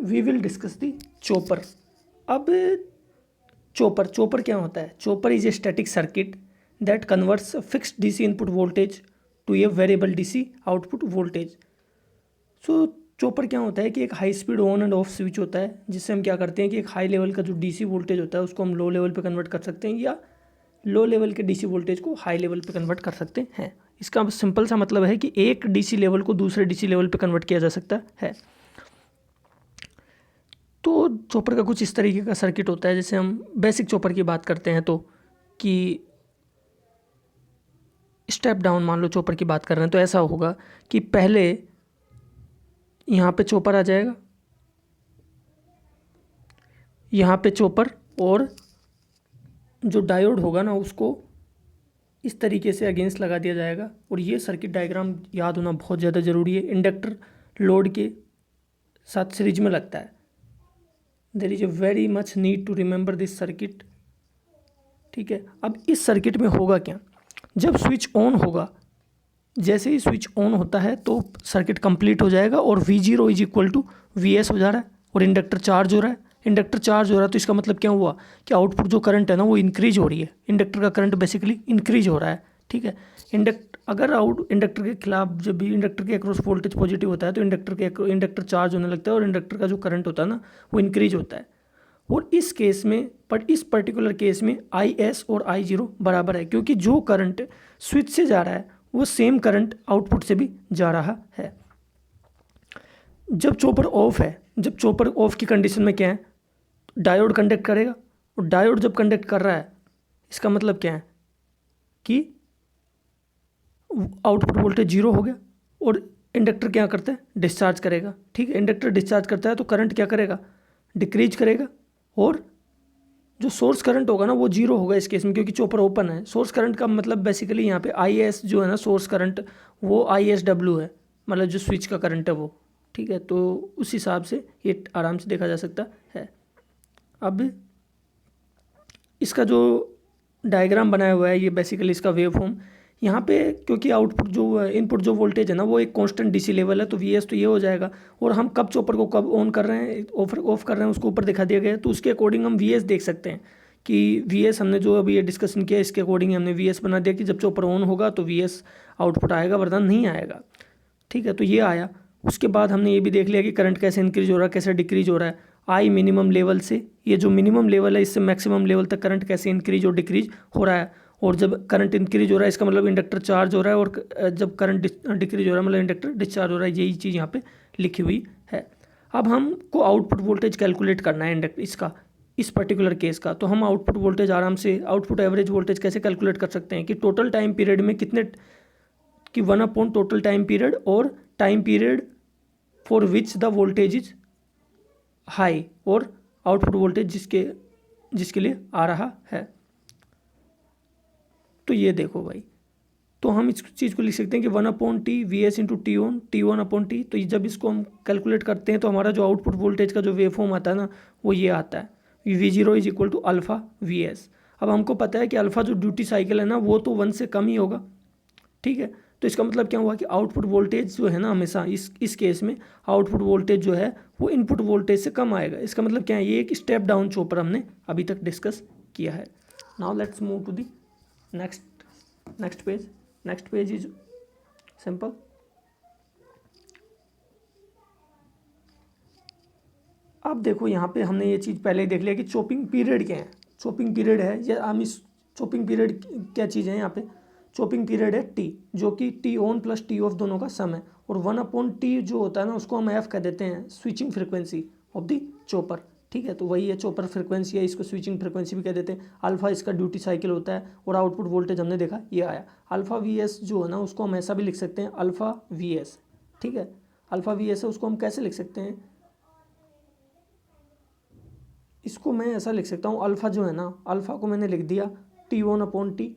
We will discuss the chopper. अब chopper क्या होता है? Chopper is a static circuit that converts fixed DC input voltage to a variable DC output voltage. So chopper क्या होता है कि एक high speed on and off switch होता है, जिससे हम क्या करते हैं कि एक हाई लेवल का जो डीसी वोल्टेज होता है उसको हम लो लेवल पे कन्वर्ट कर सकते हैं, या लो लेवल के डीसी वोल्टेज को हाई लेवल पे कन्वर्ट कर सकते हैं। इसका सिंपल सा मतलब है कि एक डीसी लेवल को दूसरे डीसी लेवल पे कन्वर्ट किया जा सकता है। तो चॉपर का कुछ इस तरीके का सर्किट होता है। जैसे हम बेसिक चॉपर की बात करते हैं तो कि स्टेप डाउन मान लो चॉपर की बात कर रहे हैं, तो ऐसा होगा कि पहले यहाँ पे चॉपर आ जाएगा, यहाँ पे चॉपर, और जो डायोड होगा ना उसको इस तरीके से अगेंस्ट लगा दिया जाएगा। और ये सर्किट डायग्राम याद होना बहुत ज़्यादा ज़रूरी है। इंडक्टर लोड के साथ सीरीज में लगता है। There is a very much need to remember this circuit. ठीक है, अब इस सर्किट में होगा क्या? जब स्विच ऑन होगा, जैसे ही स्विच ऑन होता है तो सर्किट कंप्लीट हो जाएगा और V0 is equal to VS हो जा रहा है और इंडक्टर चार्ज हो रहा है। इंडक्टर चार्ज हो रहा है तो इसका मतलब क्या हुआ कि आउटपुट जो करंट है ना वो इंक्रीज हो रही है। इंडक्टर का करंट बेसिकली इंक्रीज हो रहा है। ठीक है, अगर इंडक्टर के खिलाफ जब भी इंडक्टर के अक्रॉस वोल्टेज पॉजिटिव होता है तो इंडक्टर चार्ज होने लगता है और इंडक्टर का जो करंट होता है ना वो इंक्रीज होता है। और इस केस में इस पर्टिकुलर केस में IS और I0 बराबर है, क्योंकि जो करंट स्विच से जा रहा है वो सेम करंट आउटपुट से भी जा रहा है। जब चॉपर ऑफ है, जब चॉपर ऑफ की कंडीशन में क्या है, डायोड कंडक्ट करेगा, और डायोड जब कंडक्ट कर रहा है इसका मतलब क्या है कि आउटपुट वोल्टेज 0 हो गया और इंडक्टर क्या करता है, डिस्चार्ज करेगा। ठीक है, इंडक्टर डिस्चार्ज करता है तो करंट क्या करेगा, डिक्रीज करेगा, और जो सोर्स करंट होगा ना वो 0 होगा इस केस में, क्योंकि चॉपर ओपन है। सोर्स करंट का मतलब बेसिकली यहाँ पे IS जो है ना, सोर्स करंट, वो ISW है, मतलब जो स्विच का करंट है वो। ठीक है, तो उस हिसाब से ये आराम से देखा जा सकता है। अब इसका जो डायग्राम बनाया हुआ है ये बेसिकली इसका वेव फॉर्म। यहाँ पे क्योंकि आउटपुट जो इनपुट जो वोल्टेज है ना वो एक कांस्टेंट डीसी लेवल है, तो VS तो ये हो जाएगा। और हम कब चॉपर को कब ऑन कर रहे हैं, ऑफ कर रहे हैं, उसको ऊपर दिखा दिया गया है, तो उसके अकॉर्डिंग हम VS देख सकते हैं कि VS हमने जो अभी ये डिस्कशन किया इसके अकॉर्डिंग हमने VS बना दिया कि जब चॉपर ऑन होगा तो VS आउटपुट आएगा, वरना नहीं आएगा। ठीक है, तो ये आया। उसके बाद हमने ये भी देख लिया कि करंट कैसे इंक्रीज हो रहा है, कैसे डिक्रीज हो रहा है। आई मिनिमम लेवल से, ये जो मिनिमम लेवल है इससे मैक्सिमम लेवल तक करंट कैसे इंक्रीज और डिक्रीज हो रहा है। और जब करंट इंक्रीज हो रहा है इसका मतलब इंडक्टर चार्ज हो रहा है, और जब करंट डिक्रीज हो रहा है मतलब इंडक्टर डिस्चार्ज हो रहा है। यही चीज़ यहाँ पे लिखी हुई है। अब हमको आउटपुट वोल्टेज कैलकुलेट करना है इंडक्टर इसका, इस पर्टिकुलर केस का। तो हम आउटपुट वोल्टेज आराम से, आउटपुट एवरेज वोल्टेज कैसे कैलकुलेट कर सकते हैं कि टोटल टाइम पीरियड में कितने, कि 1 टोटल टाइम पीरियड, और time period for which the voltage is high, और आउटपुट वोल्टेज जिसके लिए आ रहा है। तो ये देखो भाई, तो हम इस चीज़ को लिख सकते हैं कि 1/T VS इंटू T1/T। तो जब इसको हम कैलकुलेट करते हैं तो हमारा जो आउटपुट वोल्टेज का जो वेव फॉर्म आता है ना वो ये आता है, V0 is equal to alpha VS। अब हमको पता है कि अल्फ़ा जो ड्यूटी साइकिल है ना वो तो 1 से कम ही होगा। ठीक है, तो इसका मतलब क्या हुआ कि आउटपुट वोल्टेज जो है ना हमेशा इस केस में आउटपुट वोल्टेज जो है वो इनपुट वोल्टेज से कम आएगा। इसका मतलब क्या है, ये एक स्टेप डाउन चॉपर हमने अभी तक डिस्कस किया है। Now let's move to the next page. Next page is simple. अब देखो यहाँ पे हमने ये चीज़ पहले ही देख लिया कि चॉपिंग पीरियड क्या है। चॉपिंग पीरियड है, या हम इस चॉपिंग पीरियड क्या चीज़ है यहाँ पे, चॉपिंग पीरियड है T, जो कि T on plus T of दोनों का सम है। और 1/T जो होता है ना उसको हम F कह देते हैं, switching frequency of the chopper. ठीक है, तो वही है चॉपर फ्रिक्वेंसी है, इसको स्विचिंग फ्रिक्वेंसी भी कह देते हैं। अल्फा इसका ड्यूटी साइकिल होता है, और आउटपुट वोल्टेज हमने देखा ये आया। अल्फा VS जो है ना उसको हम ऐसा भी लिख सकते हैं, अल्फा VS। ठीक है, अल्फा VS है, उसको हम कैसे लिख सकते हैं, इसको मैं ऐसा लिख सकता हूँ, अल्फ़ा जो है ना, अल्फ़ा को मैंने लिख दिया T1/T।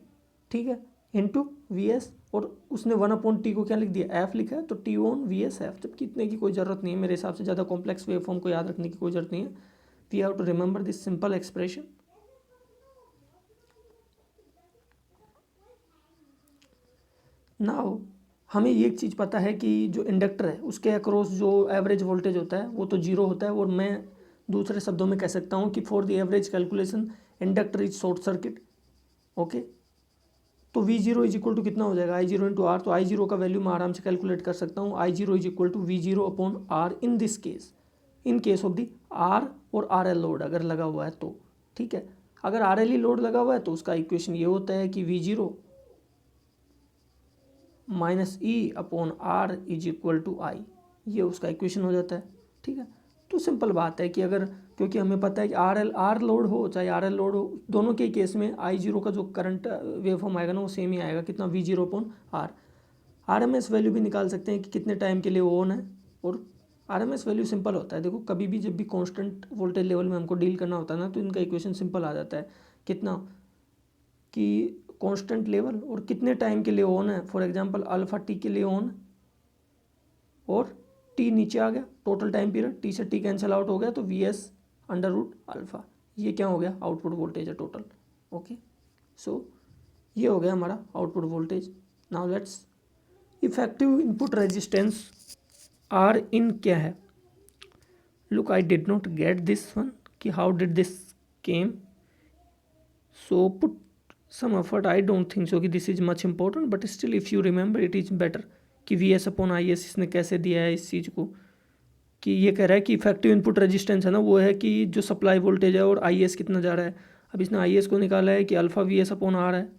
ठीक है, इंटू VS, और उसने 1/T को क्या लिख दिया, F लिखा है, तो T1 VS F। जबकि इतने की कोई ज़रूरत नहीं है मेरे हिसाब से, ज़्यादा कॉम्प्लेक्स वेव फॉर्म को याद रखने की कोई ज़रूरत नहीं है। We have to remember this simple expression. Now हमें ये एक चीज़ पता है कि जो इंडक्टर है उसके अक्रॉस जो एवरेज वोल्टेज होता है वो तो जीरो होता है, और मैं दूसरे शब्दों में कह सकता हूँ कि for the average calculation inductor is short circuit. Okay, तो V zero is equal to कितना हो जाएगा, आई जीरो इंटू आर। तो आई जीरो का वैल्यू मैं आराम से कैलकुलेट कर सकता हूँ, I zero is equal to V zero upon R in this case, in case of the R और आर एल लोड अगर लगा हुआ है तो। ठीक है, अगर आर एल ही लोड लगा हुआ है तो उसका इक्वेशन ये होता है कि V zero minus E upon R is equal to I, ये उसका इक्वेशन हो जाता है। ठीक है, तो सिंपल बात है कि अगर, क्योंकि हमें पता है कि आर लोड हो चाहे आर एल लोड हो, दोनों के केस में आई जीरो का जो करंट वेव फॉर्म आएगा ना वो सेम ही आएगा, कितना, V zero upon R. R M S value भी निकाल सकते हैं कि कितने टाइम के लिए वो ऑन है, और R M S value simple होता है। देखो कभी भी जब भी कांस्टेंट वोल्टेज लेवल में हमको डील करना होता है ना, तो इनका इक्वेशन सिंपल आ जाता है, कितना कि कांस्टेंट लेवल और कितने टाइम के लिए ऑन है। फॉर एग्जांपल अल्फा टी के लिए ऑन, और टी नीचे आ गया, टोटल टाइम पीरियड, टी से टी कैंसिल आउट हो गया, तो V S under root alpha, ये क्या हो गया, आउटपुट वोल्टेज है टोटल। ओके, सो ये हो गया हमारा output voltage. Now let's, effective input resistance R in क्या है। Look I did not get this one कि how did this came, so put some effort. I don't think so कि this is much important, but still if you remember it is better कि we S upon I S इसने कैसे दिया है इस चीज़ को, कि ये कह रहा है कि इफेक्टिव इनपुट रेजिस्टेंस है ना, वो है कि जो सप्लाई वोल्टेज है और आई एस कितना जा रहा है। अब इसने आई एस को निकाला है कि alpha V S upon R है,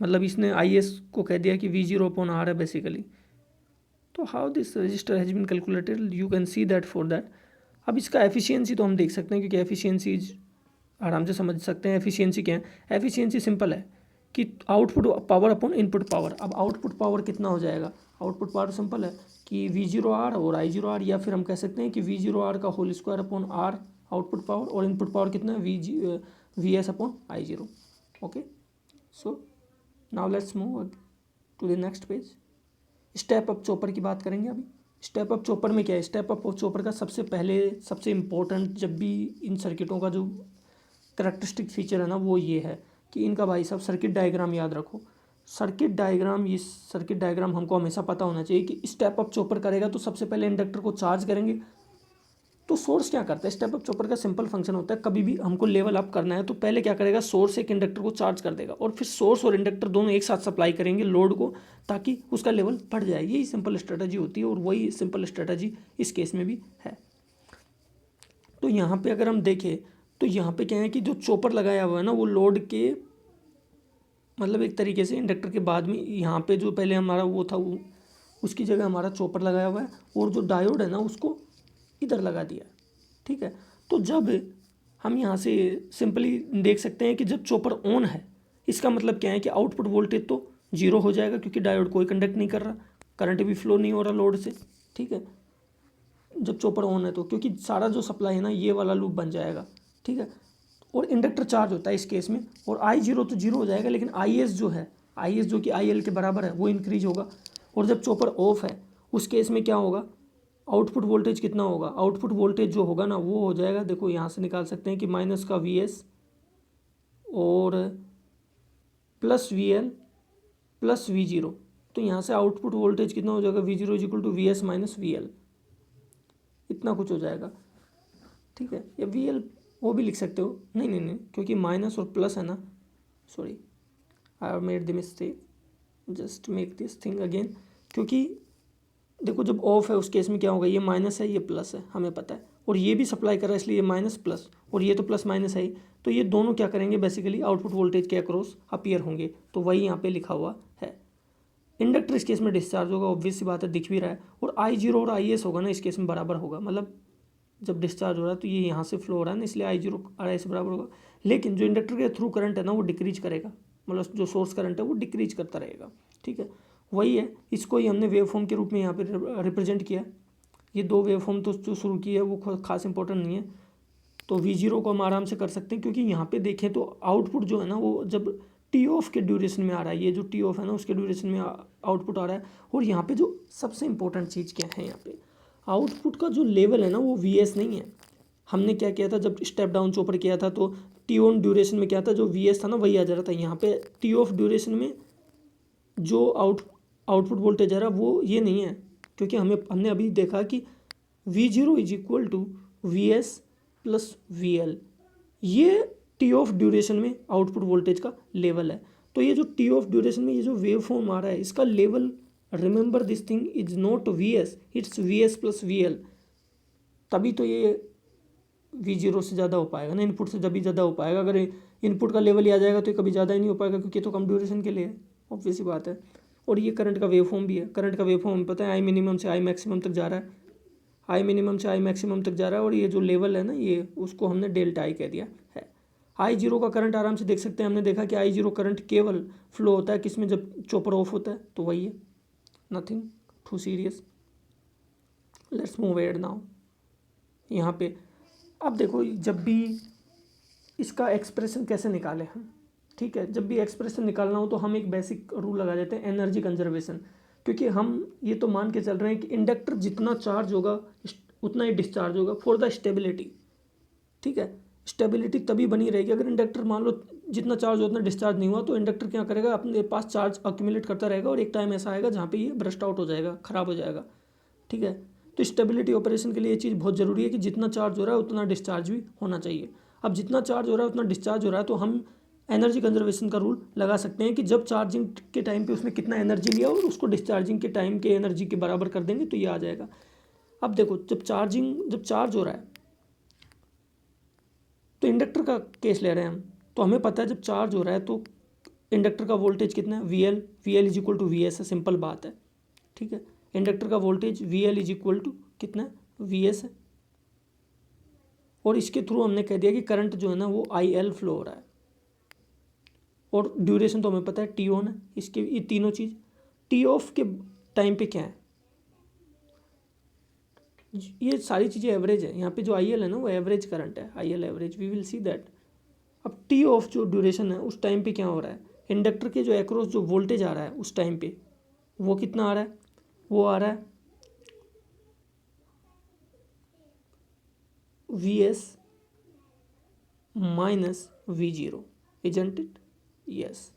मतलब इसने आई एस को कह दिया कि वी जीरो अपॉन आर है बेसिकली। तो how this register has been calculated, you can see that for that. अब इसका एफिशिएंसी तो हम देख सकते हैं, क्योंकि एफिशिएंसी आराम से समझ सकते हैं। एफिशिएंसी क्या है, एफिशिएंसी सिंपल है कि output power upon input power. अब आउटपुट पावर कितना हो जाएगा, आउटपुट पावर सिंपल है कि वी जीरो आर और आई जीरो आर, या फिर हम कह सकते हैं कि वी जीरो आर का whole square upon R output power, और इनपुट पावर कितना है V S upon I zero. Okay, so now let's move to the next page. Step up chopper की बात करेंगे अभी। स्टेप अप चॉपर में क्या है, स्टेप अप चॉपर का सबसे पहले सबसे इम्पोर्टेंट जब भी इन सर्किटों का जो करैक्टरिस्टिक फीचर है ना वो ये है कि इनका भाई साहब सर्किट डायग्राम याद रखो। सर्किट डायग्राम, ये सर्किट डायग्राम हमको हमेशा पता होना चाहिए कि स्टेप अप चॉपर करेगा तो सबसे पहले इंडक्टर को चार्ज करेंगे। तो सोर्स क्या करता है, स्टेप अप चॉपर का सिंपल फंक्शन होता है, कभी भी हमको लेवल अप करना है तो पहले क्या करेगा, सोर्स एक इंडक्टर को चार्ज कर देगा, और फिर सोर्स और इंडक्टर दोनों एक साथ सप्लाई करेंगे लोड को, ताकि उसका लेवल बढ़ जाए। यही सिंपल स्ट्रेटजी होती है, और वही सिंपल स्ट्रेटजी इस केस में भी है। तो यहाँ पे अगर हम देखें तो यहाँ पे क्या है कि जो चॉपर लगाया हुआ है ना वो लोड के, मतलब एक तरीके से इंडक्टर के बाद में यहाँ पे जो पहले हमारा वो था वो उसकी जगह हमारा चॉपर लगाया हुआ है, और जो डायोड है ना उसको इधर लगा दिया। ठीक है, तो जब हम यहाँ से सिंपली देख सकते हैं कि जब चॉपर ऑन है इसका मतलब क्या है कि आउटपुट वोल्टेज तो जीरो हो जाएगा, क्योंकि डायोड कोई कंडक्ट नहीं कर रहा, करंट भी फ्लो नहीं हो रहा लोड से। ठीक है, जब चॉपर ऑन है तो, क्योंकि सारा जो सप्लाई है ना ये वाला लूप बन जाएगा। ठीक है, और इंडक्टर चार्ज होता है इस केस में, और आई जीरो तो जीरो हो जाएगा, लेकिन आई एस जो है, आई एस जो कि आई एल के बराबर है वो इंक्रीज होगा। और जब चॉपर ऑफ है उस केस में क्या होगा, आउटपुट वोल्टेज कितना होगा, आउटपुट वोल्टेज जो होगा ना वो हो जाएगा, देखो यहाँ से निकाल सकते हैं कि माइनस का वी एस और plus V L plus V zero. तो यहाँ से आउटपुट वोल्टेज कितना हो जाएगा, V zero is equal to V S minus V L, इतना कुछ हो जाएगा। ठीक है, या वी एल वो भी लिख सकते हो, नहीं नहीं नहीं, क्योंकि माइनस और प्लस है ना, sorry I have made the mistake, just make this thing again. क्योंकि देखो जब ऑफ है उस केस में क्या होगा, ये माइनस है ये प्लस है हमें पता है, और ये भी सप्लाई कर रहा है इसलिए ये माइनस प्लस, और ये तो प्लस माइनस है ही, तो ये दोनों क्या करेंगे बेसिकली आउटपुट वोल्टेज के अक्रॉस अपीयर होंगे, तो वही यहाँ पे लिखा हुआ है। इंडक्टर इस केस में डिस्चार्ज होगा, ऑब्वियस सी बात है, दिख भी रहा है, और आई जीरो और आई एस होगा ना इस केस में बराबर होगा, मतलब जब डिस्चार्ज हो रहा है तो ये यहाँ से फ्लो हो रहा है ना, इसलिए आई जीरो आर आई से बराबर होगा। लेकिन जो इंडक्टर के थ्रू करंट है ना वो डिक्रीज करेगा, मतलब जो सोर्स करंट है वो डिक्रीज करता रहेगा। ठीक है, वही है, इसको ही हमने वेव फॉर्म के रूप में यहाँ पे रिप्रेजेंट किया। ये दो वेव फॉर्म तो जो शुरू की है वो खास इंपॉर्टेंट नहीं है, तो वी जीरो को हम आराम से कर सकते हैं, क्योंकि यहाँ पे देखें तो आउटपुट जो है ना वो जब टी ऑफ के ड्यूरेशन में आ रहा है, ये जो टी ऑफ है ना उसके ड्यूरेशन में आउटपुट आ रहा है। और यहाँ पे जो सबसे इंपॉर्टेंट चीज़ क्या है, यहाँ पे आउटपुट का जो लेवल है ना वो वी एस नहीं है। हमने क्या किया था जब स्टेप डाउन चॉपर किया था, तो टी ऑन ड्यूरेशन में क्या था, जो वी एस था ना वही आ जा रहा था। यहाँ पे टी ऑफ ड्यूरेशन में जो आउटपुट वोल्टेज आ रहा वो ये नहीं है, क्योंकि हमने अभी देखा कि V0 is equal to Vs plus VL, ये टी ऑफ ड्यूरेशन में आउटपुट वोल्टेज का लेवल है। तो ये जो टी ऑफ ड्यूरेशन में ये जो वेव फॉर्म आ रहा है इसका level, remember this thing is not Vs, it's Vs plus VL। तभी तो ये V0 से ज़्यादा हो पाएगा ना, इनपुट से जब भी ज़्यादा हो पाएगा। अगर इनपुट का लेवल ही आ जाएगा तो ये कभी ज़्यादा ही नहीं हो पाएगा, क्योंकि ये तो कम ड्यूरेशन के लिए है, ऑब्वियस सी बात है। और ये करंट का वेव फॉर्म भी है। करंट का वेव फॉर्म हमें पता है आई मिनिमम से आई मैक्सिमम तक जा रहा है, आई मिनिमम से आई मैक्सिमम तक जा रहा है। और ये जो लेवल है ना, ये उसको हमने डेल्टा आई कह दिया है। I0 का करंट आराम से देख सकते हैं, हमने देखा कि I0 करंट केवल फ्लो होता है किसमें, जब चॉपर ऑफ होता है, तो वही है, nothing too serious. Let's move ahead now. यहाँ पे अब देखो, जब भी इसका एक्सप्रेशन कैसे निकालें हम, ठीक है, जब भी एक्सप्रेशन निकालना हो तो हम एक बेसिक रूल लगा देते हैं, एनर्जी कंजर्वेशन। क्योंकि हम ये तो मान के चल रहे हैं कि इंडक्टर जितना चार्ज होगा उतना ही डिस्चार्ज होगा फॉर द स्टेबिलिटी, ठीक है। स्टेबिलिटी तभी बनी रहेगी अगर इंडक्टर मान लो जितना चार्ज हो उतना डिस्चार्ज नहीं हुआ, तो इंडक्टर क्या करेगा, अपने पास चार्ज अक्यूमुलेट करता रहेगा और एक टाइम ऐसा आएगा जहाँ पे ये ब्रस्ट आउट हो जाएगा, ख़राब हो जाएगा, ठीक है। तो स्टेबिलिटी ऑपरेशन के लिए ये चीज़ बहुत ज़रूरी है कि जितना चार्ज हो रहा है उतना डिस्चार्ज भी होना चाहिए। अब जितना चार्ज हो रहा है उतना डिस्चार्ज हो रहा है, तो हम एनर्जी कंजर्वेशन का रूल लगा सकते हैं कि जब चार्जिंग के टाइम पे उसने कितना एनर्जी लिया और उसको डिस्चार्जिंग के टाइम के एनर्जी के बराबर कर देंगे तो ये आ जाएगा। अब देखो, जब चार्ज हो रहा है तो इंडक्टर का केस ले रहे हैं हम, तो हमें पता है जब चार्ज हो रहा है तो इंडक्टर का वोल्टेज कितना है, VL is equal to VS है, सिंपल बात है, ठीक है। इंडक्टर का voltage VL is equal to कितना है, VS है। और इसके थ्रू हमने कह दिया कि करंट जो है ना वो IL फ्लो हो रहा है, और ड्यूरेशन तो हमें पता है T ऑन है। इसके ये तीनों चीज़ T ऑफ के टाइम पे क्या है, ये सारी चीज़ें एवरेज है। यहाँ पे जो IL है ना वो एवरेज करंट है, IL average, we will see that. अब T ऑफ जो ड्यूरेशन है उस टाइम पे क्या हो रहा है, इंडक्टर के जो एक्रॉस जो वोल्टेज आ रहा है उस टाइम पे वो कितना आ रहा है, वो आ रहा है VS minus V0, isn't it, yes.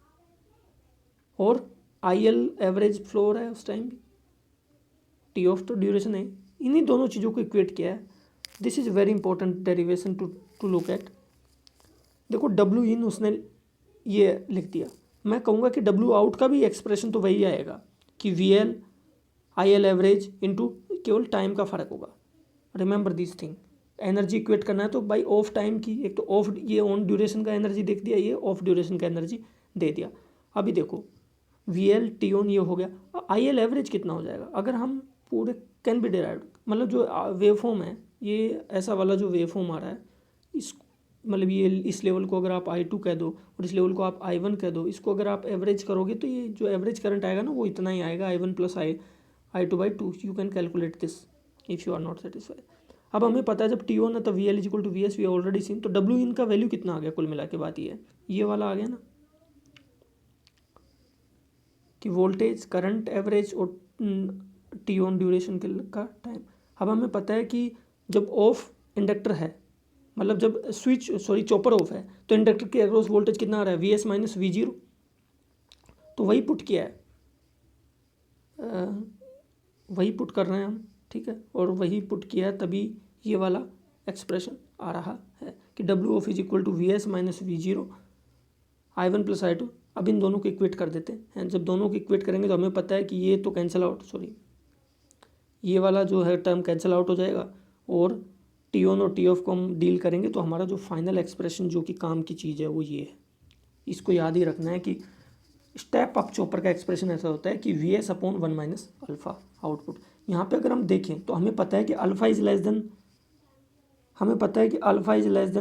और IL एवरेज फ्लो हो रहा है उस टाइम भी, T ऑफ तो ड्यूरेशन है। इन्हीं दोनों चीज़ों को इक्वेट किया है। This is very important derivation to look at. देखो W इन उसने ये लिख दिया, मैं कहूँगा कि W आउट का भी एक्सप्रेशन तो वही आएगा कि VL IL एवरेज इंटू केवल टाइम का फ़र्क होगा। Remember this thing, energy equate करना है तो बाई ऑफ टाइम की, एक तो ऑफ ये ऑन ड्यूरेशन का एनर्जी देख दिया, ये ऑफ ड्यूरेशन का एनर्जी दे दिया। अभी देखो VL T ऑन ये हो गया, IL एवरेज कितना हो जाएगा अगर हम पूरे कैन बी डिराइव्ड, मतलब जो वेव फॉर्म है ये ऐसा वाला जो वेव फॉर्म आ रहा है, इस मतलब ये इस लेवल को अगर आप I2 कह दो और इस लेवल को आप I1 कह दो, इसको अगर आप एवरेज करोगे तो ये जो एवरेज करंट आएगा ना वो इतना ही आएगा, I1 plus I2/2। You can calculate this if you are not satisfied. अब हमें पता है जब T ऑन है तो VL is equal to VS, we already seen. तो W इन का वैल्यू कितना आ गया, कुल मिला के बात ये वाला आ गया ना, कि वोल्टेज, करंट एवरेज और T ऑन ड्यूरेशन का टाइम। अब हमें पता है कि जब ऑफ इंडक्टर है, मतलब जब चॉपर ऑफ है, तो इंडक्टर के अक्रॉस वोल्टेज कितना आ रहा है, VS माइनस V0। तो वही पुट किया है, वही पुट कर रहे हैं हम, ठीक है। और वही पुट किया है तभी ये वाला एक्सप्रेशन आ रहा है कि W off is equal to VS minus V0 I1 plus I2। अब इन दोनों को इक्वेट कर देते हैं। जब दोनों को इक्वेट करेंगे तो हमें पता है कि ये तो कैंसिल आउट, ये वाला जो है टर्म कैंसिल आउट हो जाएगा, और T ऑन और T ऑफ को हम डील करेंगे तो हमारा जो फाइनल एक्सप्रेशन जो कि काम की चीज़ है वो ये है। इसको याद ही रखना है कि स्टेप अप चॉपर का एक्सप्रेशन ऐसा होता है कि VS upon 1 minus alpha output. यहाँ पे अगर हम देखें तो हमें पता है कि अल्फ़ा इज लेस देन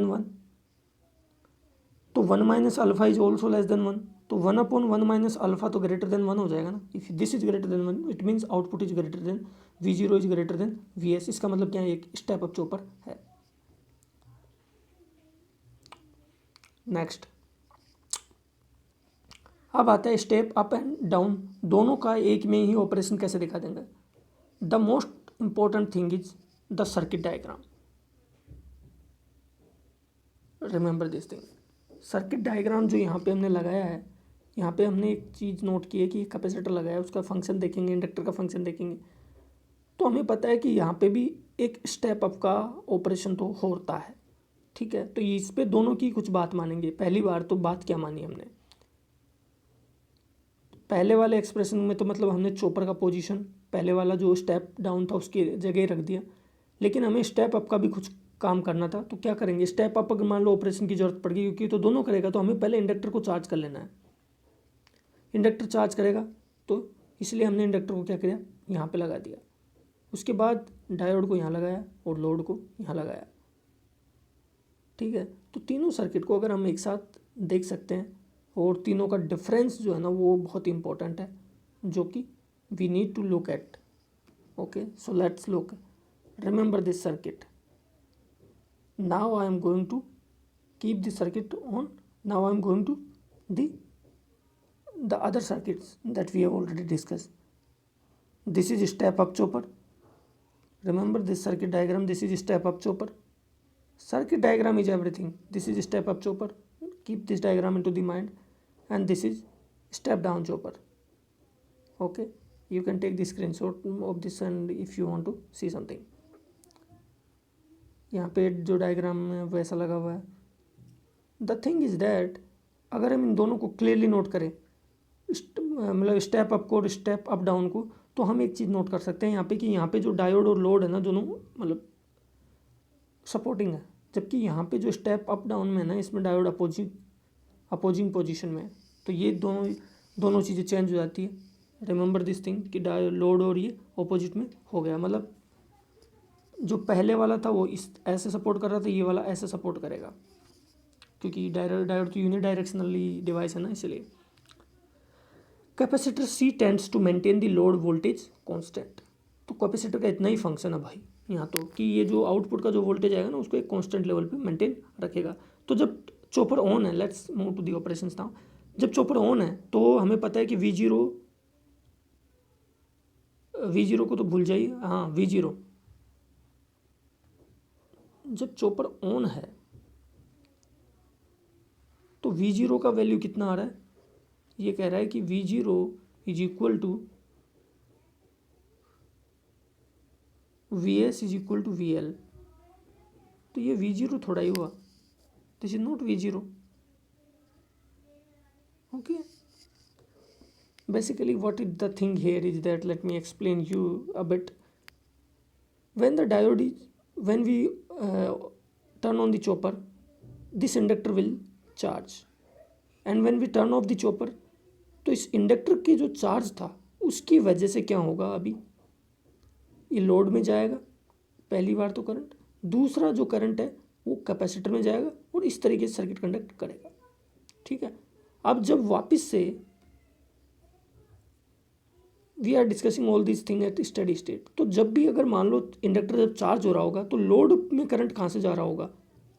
1, तो 1 minus alpha is also less than 1, तो 1 अपॉन 1 माइनस अल्फ़ा तो ग्रेटर देन 1 हो जाएगा ना। If this is greater than 1 it means output is greater than V0 is greater than VS। इसका मतलब क्या है, एक स्टेप अप चॉपर है। नेक्स्ट अब आता है स्टेप अप एंड डाउन, दोनों का एक में ही ऑपरेशन कैसे दिखा देंगे। The most important thing is the circuit diagram. Remember this thing, circuit diagram जो यहाँ पे हमने लगाया है यहाँ पे हमने एक चीज़ नोट की है कि कैपेसिटर लगाया, उसका फंक्शन देखेंगे, इंडक्टर का फंक्शन देखेंगे, तो हमें पता है कि यहाँ पे भी एक स्टेप अप का ऑपरेशन तो होता है, ठीक है। तो इस पे दोनों की कुछ बात मानेंगे। पहली बार तो बात क्या मानी हमने, पहले वाले एक्सप्रेशन में तो मतलब हमने चॉपर का पोजीशन पहले वाला जो स्टेप डाउन था उसकी जगह रख दिया, लेकिन हमें स्टेप अप का भी कुछ काम करना था। तो क्या करेंगे, स्टेप अप अगर मान लो ऑपरेशन की जरूरत पड़ गई, क्योंकि तो दोनों करेगा, तो हमें पहले इंडक्टर को चार्ज कर लेना है। इंडक्टर चार्ज करेगा तो इसलिए हमने इंडक्टर को क्या किया, यहाँ पे लगा दिया। उसके बाद डायोड को यहाँ लगाया और लोड को यहाँ लगाया, ठीक है। तो तीनों सर्किट को अगर हम एक साथ देख सकते हैं, और तीनों का डिफरेंस जो है ना वो बहुत इंपॉर्टेंट है, जो कि we need to look at. Okay, so let's look, remember this circuit. Now I am going to keep this circuit on, now I am going to the other circuits that we have already discussed. This is step up chopper. Remember this circuit diagram, this is step up chopper. Circuit diagram is everything. This is step up chopper, keep this diagram into the mind. And this is step down chopper. Okay, you can take the screenshot of this and if you want to see something. यहाँ पे जो diagram में वैसा लगा हुआ है। The thing is that अगर हम इन दोनों को क्लियरली नोट करें, मतलब स्टेप अप को और स्टेप अप डाउन को, तो हम एक चीज़ नोट कर सकते हैं यहाँ पे कि यहाँ पे जो डायोड और लोड है ना दोनों मतलब सपोर्टिंग है, जबकि यहाँ पे जो स्टेप अप डाउन में है ना इसमें डायोड अपोजिंग पोजीशन में है। तो ये दोनों चीज़ें चेंज हो जाती है। रिमेंबर दिस थिंग कि लोड और ये अपोजिट में हो गया, मतलब जो पहले वाला था वो इस ऐसे सपोर्ट कर रहा था, ये वाला ऐसे सपोर्ट करेगा, क्योंकि डायोड तो यूनिडायरेक्शनली डिवाइस है ना, इसलिए। Capacitor C tends to maintain the load voltage constant. तो कैपेसिटर का इतना ही फंक्शन है भाई यहाँ तो, कि ये जो आउटपुट का जो वोल्टेज आएगा ना उसको एक कांस्टेंट लेवल पे मेंटेन रखेगा। तो जब चॉपर ऑन है, let's move to the operations now. जब चॉपर ऑन है तो हमें पता है कि वी जीरो को तो भूल जाइए, हाँ वी जीरो। जब चॉपर ऑन है तो वी जीरो का वैल्यू कितना आ रहा है, ये कह रहा है कि V zero is equal to V S is equal to V L. तो ये वी जीरो थोड़ा ही हुआ, this is not V zero. Okay, basically what is the thing here is that, let me explain you a bit. When the diode is, when we turn on the chopper, this inductor will charge, and when we turn off the chopper, तो इस inductor के जो charge था उसकी वजह से क्या होगा, अभी ये लोड में जाएगा पहली बार तो करंट, दूसरा जो करंट है वो कैपेसिटर में जाएगा और इस तरीके से सर्किट कंडक्ट करेगा, ठीक है। अब जब वापस से we are discussing all this thing at steady state, तो जब भी अगर मान लो इंडक्टर जब चार्ज हो रहा होगा तो लोड में करंट कहाँ से जा रहा होगा,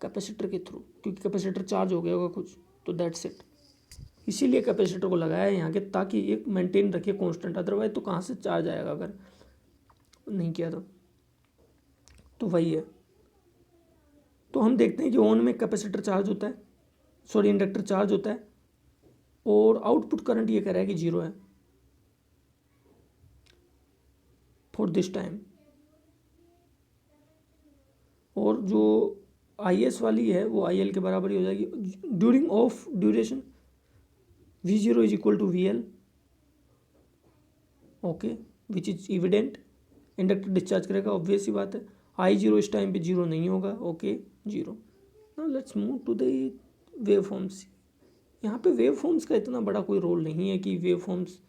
कैपेसिटर के थ्रू, क्योंकि कैपेसिटर चार्ज हो गया होगा कुछ, तो दैट्स इट। इसीलिए कैपेसिटर को लगाया है यहाँ के, ताकि एक मेंटेन रखे कांस्टेंट, अदरवाइज तो कहाँ से चार्ज आएगा अगर नहीं किया तो वही है। तो हम देखते हैं कि ऑन में कैपेसिटर चार्ज होता है, सॉरी इंडक्टर चार्ज होता है, और आउटपुट करंट ये कह रहा है कि जीरो है फॉर दिस टाइम, और जो आई एस वाली है वो आई एल के बराबर ही हो जाएगी during off duration. V zero is equal to V L, okay, which is evident. Inductor discharge करेगा, ऑब्वियस ही बात है। आई जीरो इस टाइम पे जीरो नहीं होगा, okay zero. Now let's move to the wave forms. यहाँ पे वेव फॉर्म्स का इतना बड़ा कोई रोल नहीं है कि वेव फॉर्म्स,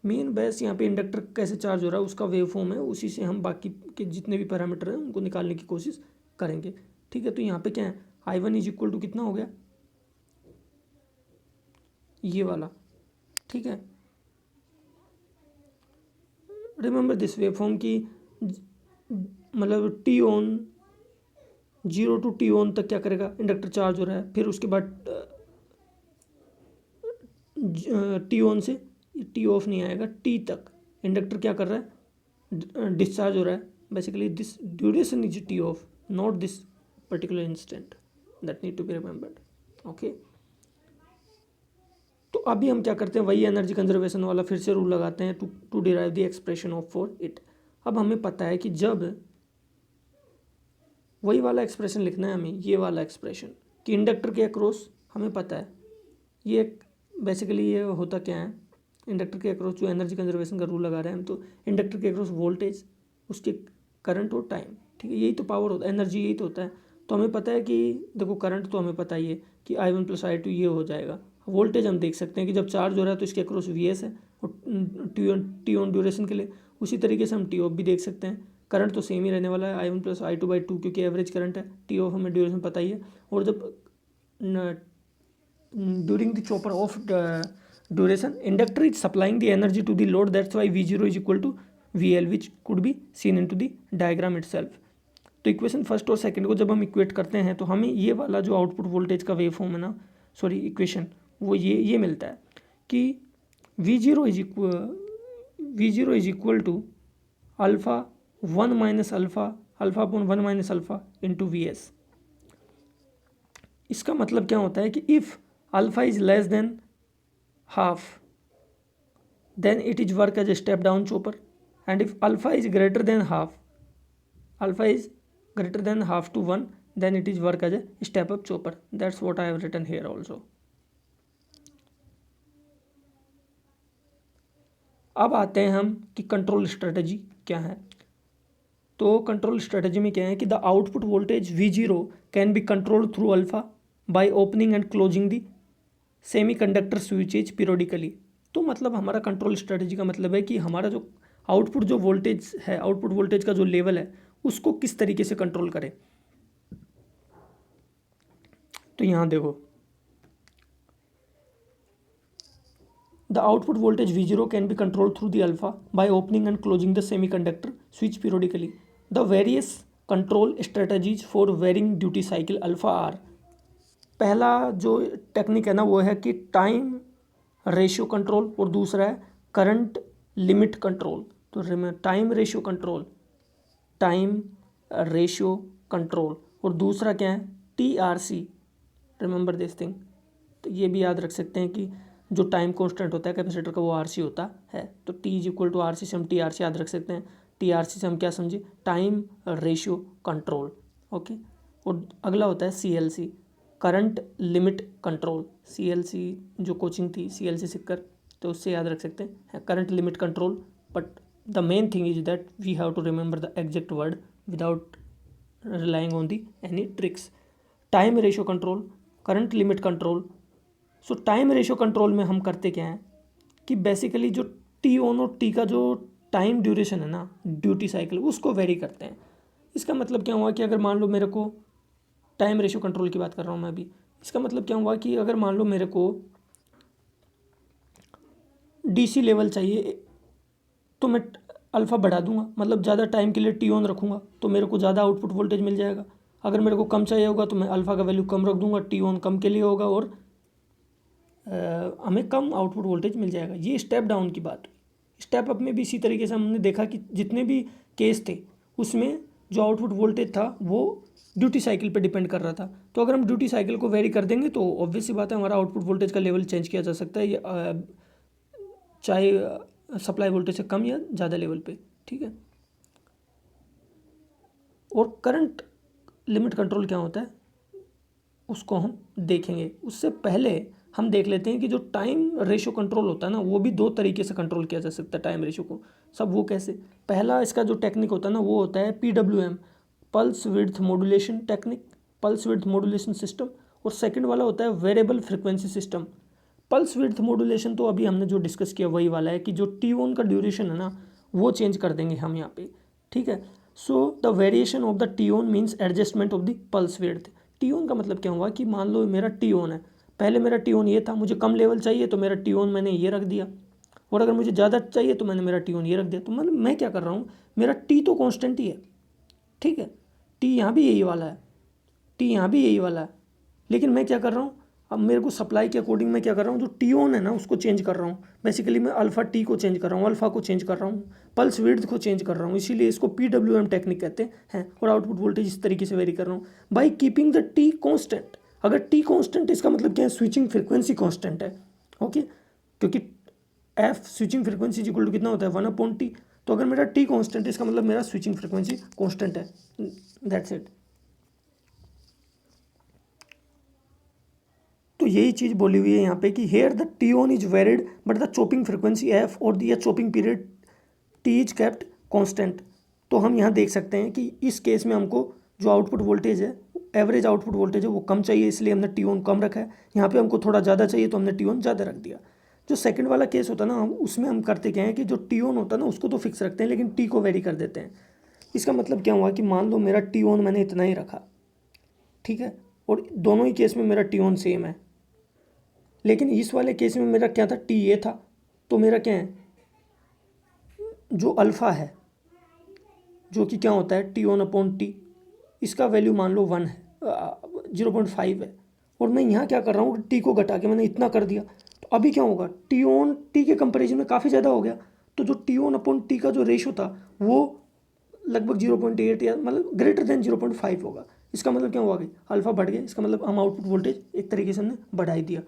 मेन बेस यहाँ पे इंडक्टर कैसे चार्ज हो रहा है उसका वेव फॉर्म है, उसी से हम बाकी के जितने भी पैरामीटर हैं उनको निकालने की कोशिश करेंगे, ठीक है। तो यहाँ पे क्या है, I one is equal to कितना हो गया, ये वाला, ठीक है। रिमेंबर दिस वेव फॉर्म की, मतलब T on, zero to T on तक क्या करेगा, इंडक्टर चार्ज हो रहा है, फिर उसके बाद टी ऑन से टी ऑफ नहीं आएगा, टी तक इंडक्टर क्या कर रहा है, डिस्चार्ज हो रहा है। Basically this duration is T off, not this particular instant, that need to be remembered, okay. तो अभी हम क्या करते हैं, वही एनर्जी कंजर्वेशन वाला फिर से रूल लगाते हैं to derive the expression of for it. अब हमें पता है कि जब वही वाला एक्सप्रेशन लिखना है हमें, ये वाला एक्सप्रेशन कि इंडक्टर के अक्रॉस, हमें पता है ये बेसिकली ये होता क्या है, इंडक्टर के अक्रॉस जो एनर्जी कंजर्वेशन का रूल लगा रहे हैं हम, तो इंडक्टर के अक्रॉस वोल्टेज, उसके करंट और टाइम, ठीक है, यही तो पावर होता है, एनर्जी यही तो होता है। तो हमें पता है कि देखो करंट तो हमें पता ही है कि I1 + I2 ये हो जाएगा। वोल्टेज हम देख सकते हैं कि जब चार्ज हो रहा है तो इसके अक्रॉस Vs है और टी ऑन ड्यूरेशन के लिए, उसी तरीके से हम टी ऑफ भी देख सकते हैं। करंट तो सेम ही रहने वाला है I1 + I2/2 क्योंकि एवरेज करंट है, टी ऑफ हमें ड्यूरेशन पता ही है। और जब during the chopper of duration, inductor is supplying the energy to the load, that's why V0 is equal to VL, which could be seen into the diagram itself। तो equation first और second को जब हम equate करते हैं तो हमें ये वाला जो आउटपुट वोल्टेज का वेव फॉर्म है ना, सॉरी इक्वेशन, वो ये मिलता है कि V0 is equal to alpha 1 - alpha into VS। इसका मतलब क्या होता है कि if alpha is less than half, then it is work as a step down chopper, and if alpha is greater than half to 1, then it is work as a step up chopper। That's what I have written here also। अब आते हैं हम कि control strategy क्या है। तो control strategy में क्या है कि the output voltage V0 can be controlled through alpha by opening and closing the semi conductor switches periodically. तो मतलब हमारा कंट्रोल स्ट्रेटजी का मतलब है कि हमारा जो आउटपुट जो वोल्टेज है, आउटपुट वोल्टेज का जो लेवल है, उसको किस तरीके से कंट्रोल करें। तो यहाँ देखो, the output voltage V0 can be control through the alpha by opening and closing the semi conductor switch periodically. The various control strategies for varying duty cycle alpha are. पहला जो टेक्निक है ना वो है कि टाइम रेशियो कंट्रोल, और दूसरा है करंट लिमिट कंट्रोल। तो टाइम रेशियो कंट्रोल और दूसरा क्या है, TRC। Remember this thing. तो ये भी याद रख सकते हैं कि जो टाइम कांस्टेंट होता है कैपेसिटर का वो RC होता है। तो T = RC से हम TRC याद रख सकते हैं। TRC से हम क्या समझे, टाइम रेशियो कंट्रोल, ओके। और अगला होता है CLC, current limit control. CLC जो कोचिंग थी CLC सिक्कर, तो उससे याद रख सकते हैं current limit control. But the main thing is that we have to remember the exact word without relying on the any tricks. Time ratio control, current limit control. So time ratio control में हम करते क्या हैं कि basically जो T on और T का जो टाइम ड्यूरेशन है ना, ड्यूटी साइकिल, उसको वेरी करते हैं। इसका मतलब क्या हुआ कि अगर मान लो मेरे को टाइम रेशियो कंट्रोल की बात कर रहा हूँ मैं अभी, इसका मतलब क्या हुआ कि अगर मान लो मेरे को DC लेवल चाहिए तो मैं अल्फ़ा बढ़ा दूंगा, मतलब ज़्यादा टाइम के लिए टी ऑन रखूँगा तो मेरे को ज़्यादा आउटपुट वोल्टेज मिल जाएगा। अगर मेरे को कम चाहिए होगा तो मैं अल्फ़ा का वैल्यू कम रख दूंगा, टी ऑन कम के लिए होगा और हमें कम आउटपुट वोल्टेज मिल जाएगा। ये स्टेप डाउन की बात हुई। स्टेप अप में भी इसी तरीके से हमने देखा कि जितने भी केस थे उसमें जो आउटपुट वोल्टेज था वो ड्यूटी साइकिल पे डिपेंड कर रहा था। तो अगर हम ड्यूटी साइकिल को वेरी कर देंगे तो ऑब्वियस सी बात है हमारा आउटपुट वोल्टेज का लेवल चेंज किया जा सकता है, चाहे सप्लाई वोल्टेज से कम या ज़्यादा लेवल पे, ठीक है। और करंट लिमिट कंट्रोल क्या होता है उसको हम देखेंगे। उससे पहले हम देख लेते हैं कि जो टाइम रेशियो कंट्रोल होता है ना, वो भी दो तरीके से कंट्रोल किया जा सकता है टाइम रेशियो को। सब वो कैसे, पहला इसका जो टेक्निक होता है ना वो होता है PWM, pulse width modulation technique, pulse width modulation system. और सेकंड वाला होता है variable frequency system. Pulse width modulation तो अभी हमने जो डिस्कस किया वही वाला है कि जो T1 का ड्यूरेशन है ना वो चेंज कर देंगे हम यहाँ पे, ठीक है। So the variation of the T1 means adjustment of the pulse width. T1 का मतलब क्या हुआ कि मान लो मेरा T1 है, पहले मेरा T1 ये था, मुझे कम लेवल चाहिए तो मेरा T1 मैंने ये रख दिया, और अगर मुझे ज़्यादा चाहिए तो मैंने मेरा T1 ये रख दिया। तो मैं क्या कर रहा हूँ, मेरा T तो कांस्टेंट ही है, ठीक है, T यहाँ भी यही वाला है, T यहाँ भी यही वाला है, लेकिन मैं क्या कर रहा हूँ, अब मेरे को सप्लाई के अकॉर्डिंग मैं क्या कर रहा हूँ, जो T1 है ना उसको चेंज कर रहा हूँ। बेसिकली मैं अल्फ़ा T को चेंज कर रहा हूँ, अल्फ़ा को चेंज कर रहा हूँ, पल्स विड्थ को चेंज कर रहा हूँ, इसीलिए इसको PWM टेक्निक कहते हैं। और आउटपुट वोल्टेज इस तरीके से वेरी कर रहा हूँ by keeping the T constant. अगर T कॉन्स्टेंट इसका मतलब क्या है, स्विचिंग फ्रिक्वेंसी कॉन्स्टेंट है, ओके, क्योंकि F switching frequency is equal to कितना होता है 1/t। तो अगर मेरा टी कांस्टेंट है इसका मतलब मेरा स्विचिंग फ्रिक्वेंसी कांस्टेंट है, दैट्स इट। तो यही चीज़ बोली हुई है यहाँ पे कि here the T on is varied but the chopping frequency F और the chopping period T is kept constant. तो हम यहाँ देख सकते हैं कि इस केस में हमको जो आउटपुट वोल्टेज है, एवरेज आउटपुट वोल्टेज है, वो कम चाहिए, इसलिए हमने टी ऑन कम रखा है। यहाँ पे हमको थोड़ा ज़्यादा चाहिए तो हमने टी ऑन ज़्यादा रख दिया। जो सेकंड वाला केस होता है ना, हम उसमें हम करते क्या है कि जो टी ऑन होता है ना उसको तो फिक्स रखते हैं लेकिन टी को वेरी कर देते हैं। इसका मतलब क्या हुआ कि मान लो मेरा टी ऑन मैंने इतना ही रखा, ठीक है, और दोनों ही केस में मेरा टी ऑन सेम है, लेकिन इस वाले केस में मेरा क्या था, टी ए था। तो मेरा क्या है, जो अल्फ़ा है, जो कि क्या होता है टी ऑन अपॉन टी, इसका वैल्यू मान लो 1 है, 0.5 है, और मैं यहाँ क्या कर रहा हूँ, टी को घटा के मैंने इतना कर दिया। तो अभी क्या होगा, टी ऑन टी के कंपेरिजन में काफ़ी ज़्यादा हो गया। तो जो टी ऑन अपॉन टी का जो रेशो था वो लगभग 0.8 या मतलब ग्रेटर देन 0.5 होगा। इसका मतलब क्या हुआ कि अल्फ़ा बढ़ गया, इसका मतलब हम आउटपुट वोल्टेज एक तरीके से हमने बढ़ा ही दिया।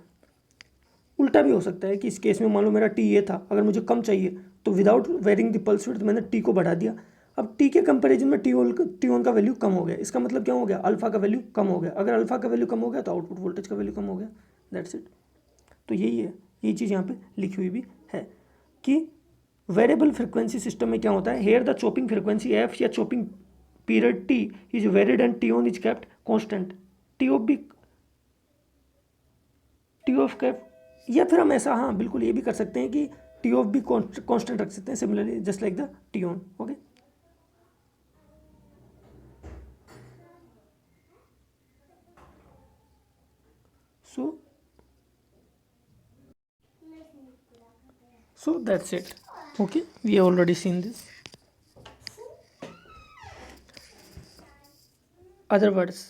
उल्टा भी हो सकता है कि इस केस में मान लो मेरा टी ये था, अगर मुझे कम चाहिए तो without varying the pulse width मैंने टी को बढ़ा दिया। अब टी के कंपैरिजन में टी ऑन का वैल्यू कम हो गया, इसका मतलब क्या हो गया, अल्फा का वैल्यू कम हो गया। अगर अल्फा का वैल्यू कम हो गया तो आउटपुट वोल्टेज का वैल्यू कम हो गया, दैट्स इट। तो यही है, यही चीज़ यहाँ पे लिखी हुई भी है कि वेरिएबल फ्रिक्वेंसी सिस्टम में क्या होता है, here the chopping frequency F या chopping period T is varied and T on is kept constant. T off भी टी ऑफ कैप, या फिर हम ऐसा, हाँ बिल्कुल ये भी कर सकते हैं कि टी ऑफ भी कांस्टेंट रख सकते हैं, similarly just like the T on. Okay, so that's it. Okay, we have already seen this. Other words,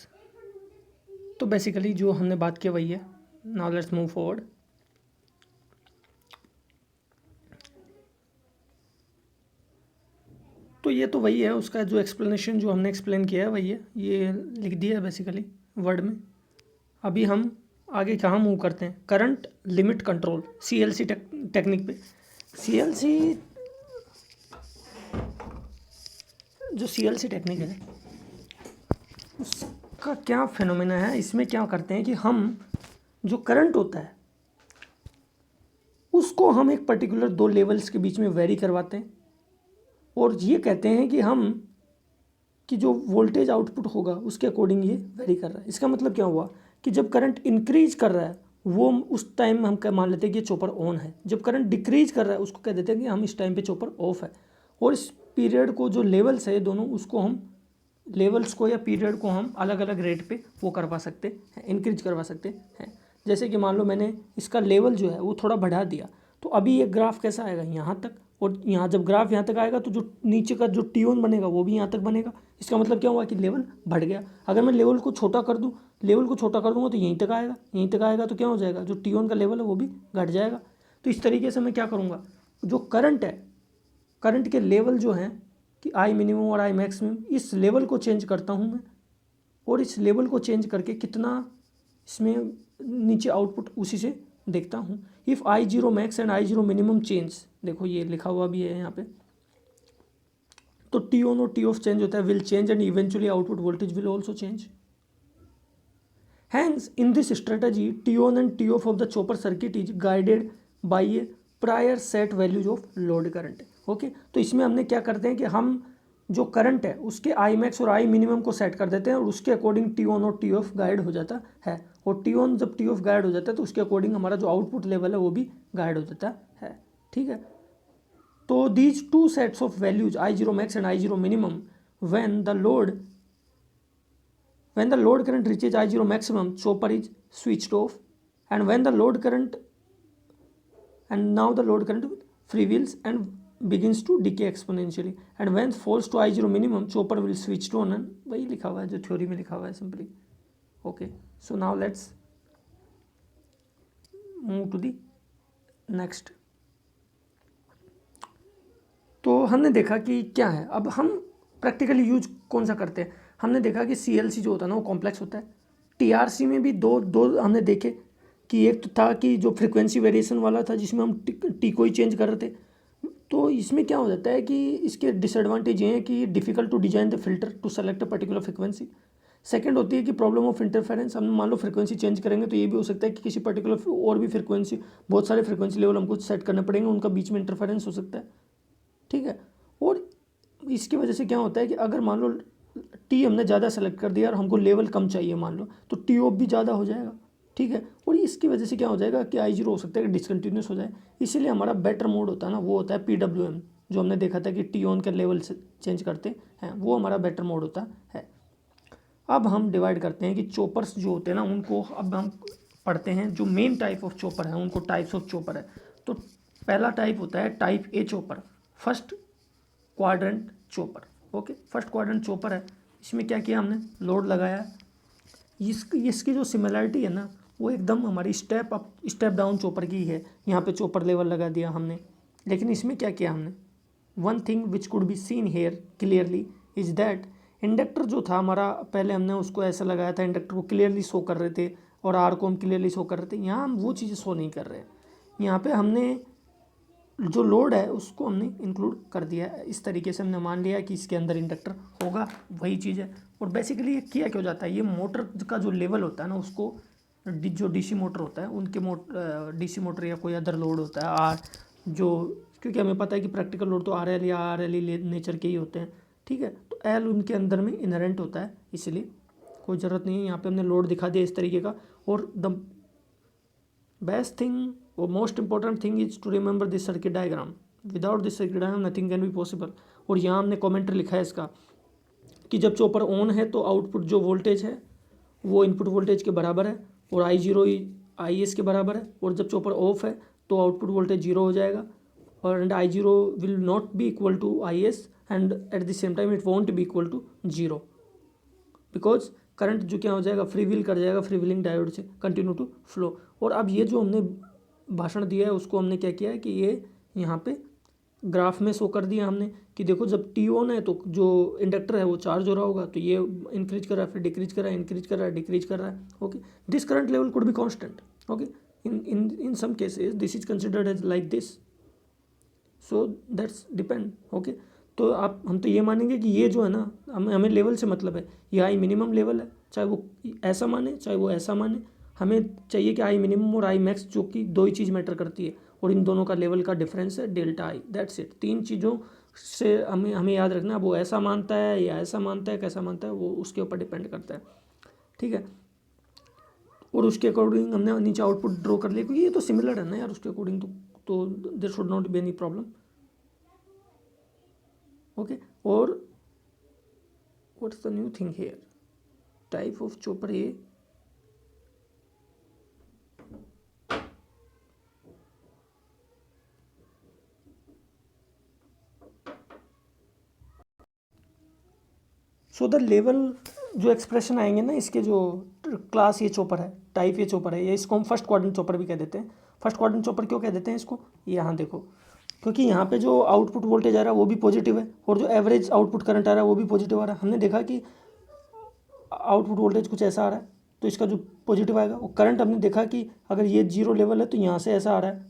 तो बेसिकली जो हमने बात की वही है। Now let's move forward. तो ये तो वही है, उसका जो एक्सप्लेनेशन जो हमने एक्सप्लेन किया है वही है, ये लिख दिया है बेसिकली वर्ड में। अभी हम आगे कहाँ मूव करते हैं, current limit control, CLC technique पे। सीएलसी, जो सीएलसी टेक्निक है उसका क्या फिनोमेना है, इसमें क्या करते हैं कि हम जो करंट होता है उसको हम एक पर्टिकुलर दो लेवल्स के बीच में वेरी करवाते हैं, और ये कहते हैं कि हम कि जो वोल्टेज आउटपुट होगा उसके अकॉर्डिंग ये वेरी कर रहा है। इसका मतलब क्या हुआ कि जब करंट इंक्रीज कर रहा है वो उस टाइम हम मान लेते हैं कि ये चॉपर ऑन है, जब करंट डिक्रीज कर रहा है उसको कह देते हैं कि हम इस टाइम पे चॉपर ऑफ है। और इस पीरियड को जो लेवल्स है दोनों, उसको हम लेवल्स को या पीरियड को हम अलग अलग रेट पे वो करवा सकते हैं, इंक्रीज करवा सकते हैं। जैसे कि मान लो मैंने इसका लेवल जो है वो थोड़ा बढ़ा दिया, तो अभी ये ग्राफ कैसा आएगा यहाँ तक, और यहाँ जब ग्राफ यहाँ तक आएगा तो जो नीचे का जो टी ऑन बनेगा वो भी यहाँ तक बनेगा। इसका मतलब क्या हुआ कि लेवल बढ़ गया। अगर मैं लेवल को छोटा कर दूँ, लेवल को छोटा कर दूँगा तो यहीं तक आएगा, यहीं तक आएगा तो क्या हो जाएगा, जो टी ऑन का लेवल है वो भी घट जाएगा। तो इस तरीके से मैं क्या करूँगा, जो करंट है, करंट के लेवल जो हैं कि आई मिनिमम और आई मैक्सिमम, इस लेवल को चेंज करता हूँ मैं, और इस लेवल को चेंज करके कितना इसमें नीचे आउटपुट उसी से देखता हूँ। If I zero max and I zero minimum change, देखो ये लिखा हुआ भी है यहाँ पे, तो टी ऑन और टी ऑफ चेंज होता है, will change and eventually output voltage will also change. Hence in this strategy T on and T off the chopper circuit is guided by a prior set values of load current. Okay, तो इसमें हमने क्या करते हैं कि हम जो current है उसके आई मैक्स और आई मिनिमम को सेट कर देते हैं, और उसके अकॉर्डिंग टी ऑन और टी ऑफ गाइड हो जाता है। और टी ऑन जब टी ऑफ गाइड हो जाता है तो उसके अकॉर्डिंग हमारा जो आउटपुट लेवल है वो भी गाइड हो जाता है। ठीक है, तो these two sets of values I zero max and I zero minimum when the load current reaches I0 maximum, chopper is switched off, and when the load current, and now the load current freewheels and begins to decay exponentially, and when falls to I0 minimum, chopper will switch on, and वही लिखा हुआ है जो theory में लिखा हुआ है simply. Okay, so now let's move to the next. तो हमने देखा कि क्या है, अब हम प्रैक्टिकली यूज कौन सा करते हैं। हमने देखा कि सीएलसी जो होता है ना वो कॉम्प्लेक्स होता है। टीआरसी में भी दो हमने देखे कि एक तो था कि जो फ्रिक्वेंसी वेरिएशन वाला था जिसमें हम टी को ही चेंज कर रहे थे, तो इसमें क्या हो जाता है कि इसके डिसएडवांटेज ये हैं कि difficult to design the filter to select a particular frequency. Second होती है कि प्रॉब्लम ऑफ इंटरफेरेंस, हम मान लो फ्रिक्वेंसी चेंज करेंगे तो ये भी हो सकता है कि किसी पर्टिकुलर और भी फ्रिक्वेंसी, बहुत सारे फ्रिक्वेंसी लेवल हमको सेट करने पड़ेंगे, उनका बीच में इंटरफेरेंस हो सकता है, ठीक है। और इसकी वजह से क्या होता है कि अगर मान लो टी हमने ज़्यादा सेलेक्ट कर दिया और हमको लेवल कम चाहिए मान लो, तो टी ऑफ भी ज़्यादा हो जाएगा, ठीक है। और इसकी वजह से क्या हो जाएगा कि आई जीरो हो सकता है कि डिसकंटिन्यूस हो जाए। इसीलिए हमारा बेटर मोड होता है ना, वो होता है PWM, जो हमने देखा था कि टी ऑन का लेवल से चेंज करते हैं, वो हमारा बेटर मोड होता है। अब हम डिवाइड करते हैं कि चॉपर्स जो होते हैं ना उनको अब हम पढ़ते हैं, जो मेन टाइप ऑफ चॉपर है उनको टाइप्स ऑफ चॉपर है। तो पहला टाइप होता है type A chopper, first quadrant chopper. Okay, first quadrant chopper है, इसमें क्या किया हमने, लोड लगाया है। इसकी जो सिमिलरिटी है ना वो एकदम हमारी step up step down chopper की है। यहाँ पे चॉपर लेवल लगा दिया हमने, लेकिन इसमें क्या किया हमने, one thing which could be seen here clearly is that inductor जो था हमारा, पहले हमने उसको ऐसा लगाया था, इंडक्टर को क्लियरली शो कर रहे थे और आर को हम क्लियरली शो कर रहे थे। यहाँ हम वो चीज़ें शो नहीं कर रहे हैं, यहाँ पे हमने जो लोड है उसको हमने इंक्लूड कर दिया है। इस तरीके से हमने मान लिया कि इसके अंदर इंडक्टर होगा, वही चीज़ है। और बेसिकली ये किया क्या हो जाता है, ये मोटर का जो लेवल होता है ना उसको जो डीसी मोटर होता है उनके डीसी मोटर या कोई अदर लोड होता है आर, जो क्योंकि हमें पता है कि प्रैक्टिकल लोड तो RL या RLE नेचर के ही होते हैं, ठीक है। तो एल उनके अंदर में इनहेरेंट होता है, इसलिए कोई ज़रूरत नहीं है, यहाँ पे हमने लोड दिखा दिया इस तरीके का। और द बेस्ट थिंग और most important thing is to remember this circuit diagram, without this circuit diagram nothing can be possible. और यहाँ हमने कमेंट्री लिखा है इसका कि जब चॉपर ऑन है तो आउटपुट जो वोल्टेज है वो इनपुट वोल्टेज के बराबर है और I0 IS के बराबर है, और जब चॉपर ऑफ है तो आउटपुट वोल्टेज 0 हो जाएगा और and I0 will not be equal to IS and at the same time it won't be equal to 0, because current जो क्या हो जाएगा, फ्री व्हील कर जाएगा फ्री व्हीलिंग डायोड से कंटिन्यू टू फ्लो। और अब ये जो हमने भाषण दिया है उसको हमने क्या किया है कि ये यहाँ पे ग्राफ में शो कर दिया हमने कि देखो जब टी ऑन है तो जो इंडक्टर है वो चार्ज हो रहा होगा, तो ये इंक्रीज कर रहा है, फिर डिक्रीज कर रहा है, इंक्रीज कर रहा है, डिक्रीज कर रहा है। Okay, this current level could be constant. Okay, in some cases this is considered as like this, so that's depend. Okay, तो हम तो ये मानेंगे कि ये जो है ना, हमें लेवल से मतलब है, ये आई मिनिमम लेवल है, चाहे वो ऐसा माने चाहे वो ऐसा माने, हमें चाहिए कि आई मिनिमम और आई मैक्स, जो कि दो ही चीज़ मैटर करती है, और इन दोनों का लेवल का डिफरेंस है डेल्टा आई, दैट्स इट। तीन चीज़ों से हमें याद रखना, वो ऐसा मानता है या ऐसा मानता है, कैसा मानता है, वो उसके ऊपर डिपेंड करता है, ठीक है। और उसके अकॉर्डिंग हमने नीचे आउटपुट ड्रॉ कर लिया, क्योंकि ये तो सिमिलर है ना यार उसके अकॉर्डिंग, तो there should not be any problem. Okay, और what's the new thing here, type of chopper ये सो द लेवल जो एक्सप्रेशन आएंगे ना इसके, जो क्लास ये चॉपर है, टाइप ये चॉपर है, या इसको हम फर्स्ट क्वाड्रेंट चॉपर भी कह देते हैं। फर्स्ट क्वाड्रेंट चॉपर क्यों कह देते हैं इसको, यहाँ देखो, क्योंकि यहाँ पे जो आउटपुट वोल्टेज आ रहा है वो भी पॉजिटिव है और जो एवरेज आउटपुट करंट आ रहा है वो भी पॉजिटिव आ रहा है। हमने देखा कि आउटपुट वोल्टेज कुछ ऐसा आ रहा है तो इसका जो पॉजिटिव आएगा, और करंट हमने देखा कि अगर ये 0 लेवल है तो यहाँ से ऐसा आ रहा है,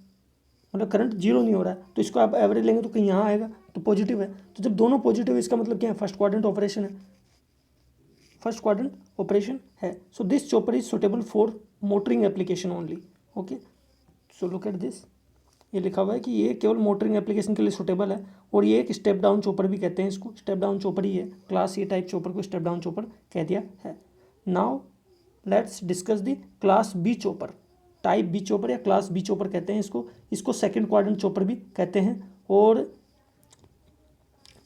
मतलब करंट 0 नहीं हो रहा है, तो इसको आप एवरेज लेंगे तो कहीं यहाँ आएगा तो पॉजिटिव है। तो जब दोनों पॉजिटिव है इसका मतलब क्या है, फर्स्ट क्वाड्रेंट ऑपरेशन है, फर्स्ट क्वाड्रेंट ऑपरेशन है। So this chopper is suitable for motoring application only. Okay, so look at this, ये लिखा हुआ है कि ये केवल मोटरिंग एप्लीकेशन के लिए सुटेबल है, और ये एक स्टेप डाउन चॉपर भी कहते हैं इसको, स्टेप डाउन चॉपर ही है, क्लास ए टाइप चॉपर को स्टेप डाउन चॉपर कह दिया है। Now let's discuss the class B chopper, type B chopper या क्लास बी चॉपर कहते हैं इसको सेकंड क्वाड्रेंट चॉपर भी कहते हैं। और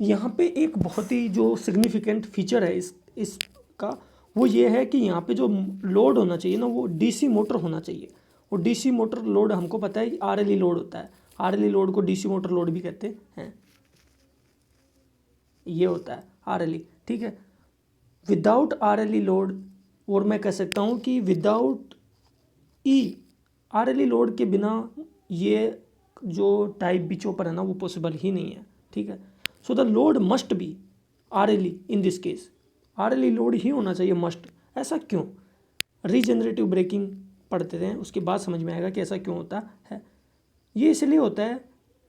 यहाँ पे एक बहुत ही जो सिग्निफिकेंट फीचर है इसका, वो ये है कि यहाँ पे जो लोड होना चाहिए ना वो डीसी मोटर होना चाहिए, और डीसी मोटर लोड हमको पता है RLE लोड होता है, RLE लोड को डीसी मोटर लोड भी कहते हैं, ये होता है RLE, ठीक है। विदाउट RLE लोड, और मैं कह सकता हूँ कि विदाउट RLE लोड के बिना ये जो टाइप बी चॉपर है ना वो पॉसिबल ही नहीं है, ठीक है। So the load must be RLE in this case, RLE load ही होना चाहिए मस्ट। ऐसा क्यों, रीजनरेटिव ब्रेकिंग पढ़ते हैं, उसके बाद समझ में आएगा कि ऐसा क्यों होता है। ये इसलिए होता है,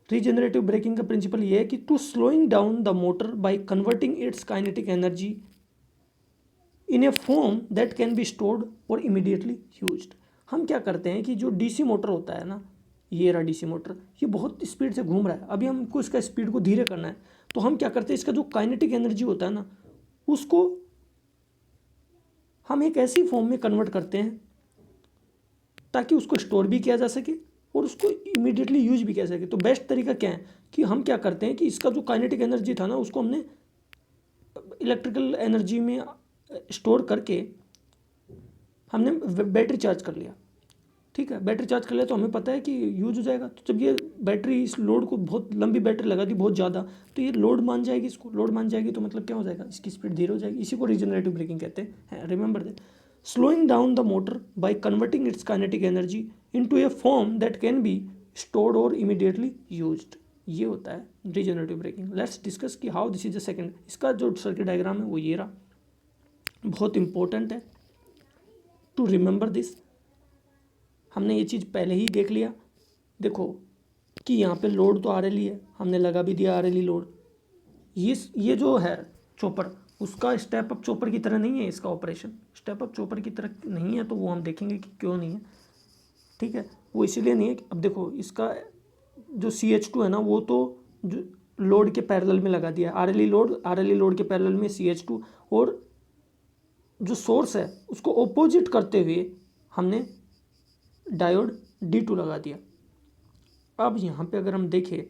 रीजनरेटिव ब्रेकिंग का प्रिंसिपल ये है कि to slowing down the motor by converting its kinetic energy in a form that can be stored और इमीडिएटली यूज्ड। हम क्या करते हैं कि जो डीसी मोटर होता है ना, ये रहा डीसी मोटर, ये बहुत स्पीड से घूम रहा है, अभी हमको इसका स्पीड को धीरे करना है, तो हम क्या करते हैं, इसका जो काइनेटिक एनर्जी होता है ना, उसको हम एक ऐसी फॉर्म में कन्वर्ट करते हैं ताकि उसको स्टोर भी किया जा सके और उसको इमीडिएटली यूज भी किया जा सके। तो बेस्ट तरीका क्या है कि हम क्या करते हैं कि इसका जो काइनेटिक एनर्जी था ना, उसको हमने इलेक्ट्रिकल एनर्जी में स्टोर करके हमने बैटरी चार्ज कर लिया। ठीक है, बैटरी चार्ज कर लिया तो हमें पता है कि यूज हो जाएगा। तो जब ये बैटरी इस लोड को, बहुत लंबी बैटरी लगा दी बहुत ज़्यादा, तो ये लोड मान जाएगी, इसको लोड मान जाएगी, तो मतलब क्या हो जाएगा, इसकी स्पीड धीरे हो जाएगी। इसी को रीजनरेटिव ब्रेकिंग कहते हैं। Remember that, slowing down the motor by converting its kinetic energy into A form that can be stored और इमीडिएटली यूज्ड, ये होता है रीजनरेटिव ब्रेकिंग। लेट्स डिस्कस कि how this is the second. इसका जो circuit diagram है वो ये रहा, बहुत इंपॉर्टेंट है टू रिमेंबर दिस। हमने ये चीज़ पहले ही देख लिया, देखो कि यहाँ पे लोड तो आरएलई है, हमने लगा भी दिया आरएलई लोड। ये जो है चॉपर, उसका स्टेप अप चॉपर की तरह नहीं है, इसका ऑपरेशन स्टेप अप चॉपर की तरह नहीं है, तो वो हम देखेंगे कि क्यों नहीं है। ठीक है, वो इसीलिए नहीं है कि अब देखो इसका जो CH2 है ना, वो तो जो लोड के पैरेलल में लगा दिया, आरएलई लोड के पैरेलल में CH2, और जो सोर्स है उसको ऑपोजिट करते हुए हमने डायोड D2 लगा दिया। अब यहाँ पे अगर हम देखें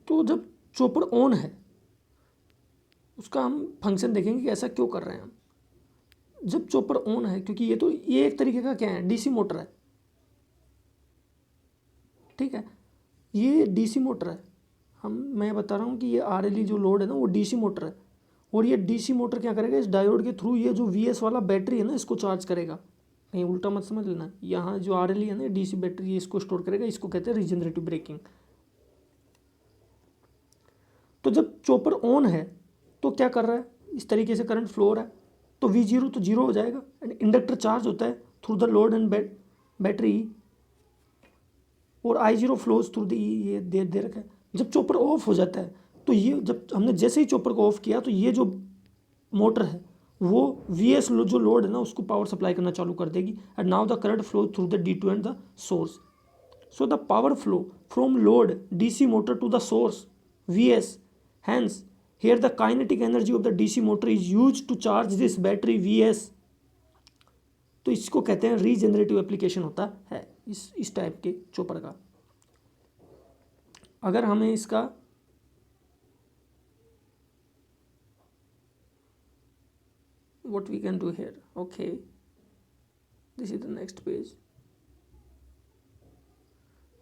तो जब चॉपर ऑन है उसका हम फंक्शन देखेंगे कि ऐसा क्यों कर रहे हैं हम। जब चॉपर ऑन है, क्योंकि ये एक तरीके का क्या है, डीसी मोटर है। ठीक है, ये डीसी मोटर है, मैं बता रहा हूँ कि ये आरएलई जो लोड है ना, वो डीसी मोटर है, और ये डीसी मोटर क्या करेगा, इस डायोड के थ्रू ये जो VS वाला बैटरी है ना, इसको चार्ज करेगा। कहीं उल्टा मत समझ लेना, यहाँ जो आरएलई है ना, डीसी बैटरी, ये इसको स्टोर करेगा, इसको कहते हैं रीजनरेटिव ब्रेकिंग। तो जब चॉपर ऑन है तो क्या कर रहा है, इस तरीके से करंट फ्लो हो रहा है, तो V0 तो जीरो हो जाएगा, एंड इंडक्टर चार्ज होता है through the load and battery, और I0 फ्लोज थ्रू द ये दे रखा है। जब चॉपर ऑफ हो जाता है तो ये, जब हमने जैसे ही चॉपर को ऑफ किया तो ये जो मोटर है वो VS जो लोड है ना, उसको पावर सप्लाई करना चालू कर देगी, and now the current flow through the D2 and the source. So the power flow from load DC motor to the source VS, hence here the kinetic energy of the DC motor is used to charge this battery VS। तो इसको कहते हैं regenerative application होता है इस type के chopper का। अगर हमें इसका what we can do here, okay, this is the next page,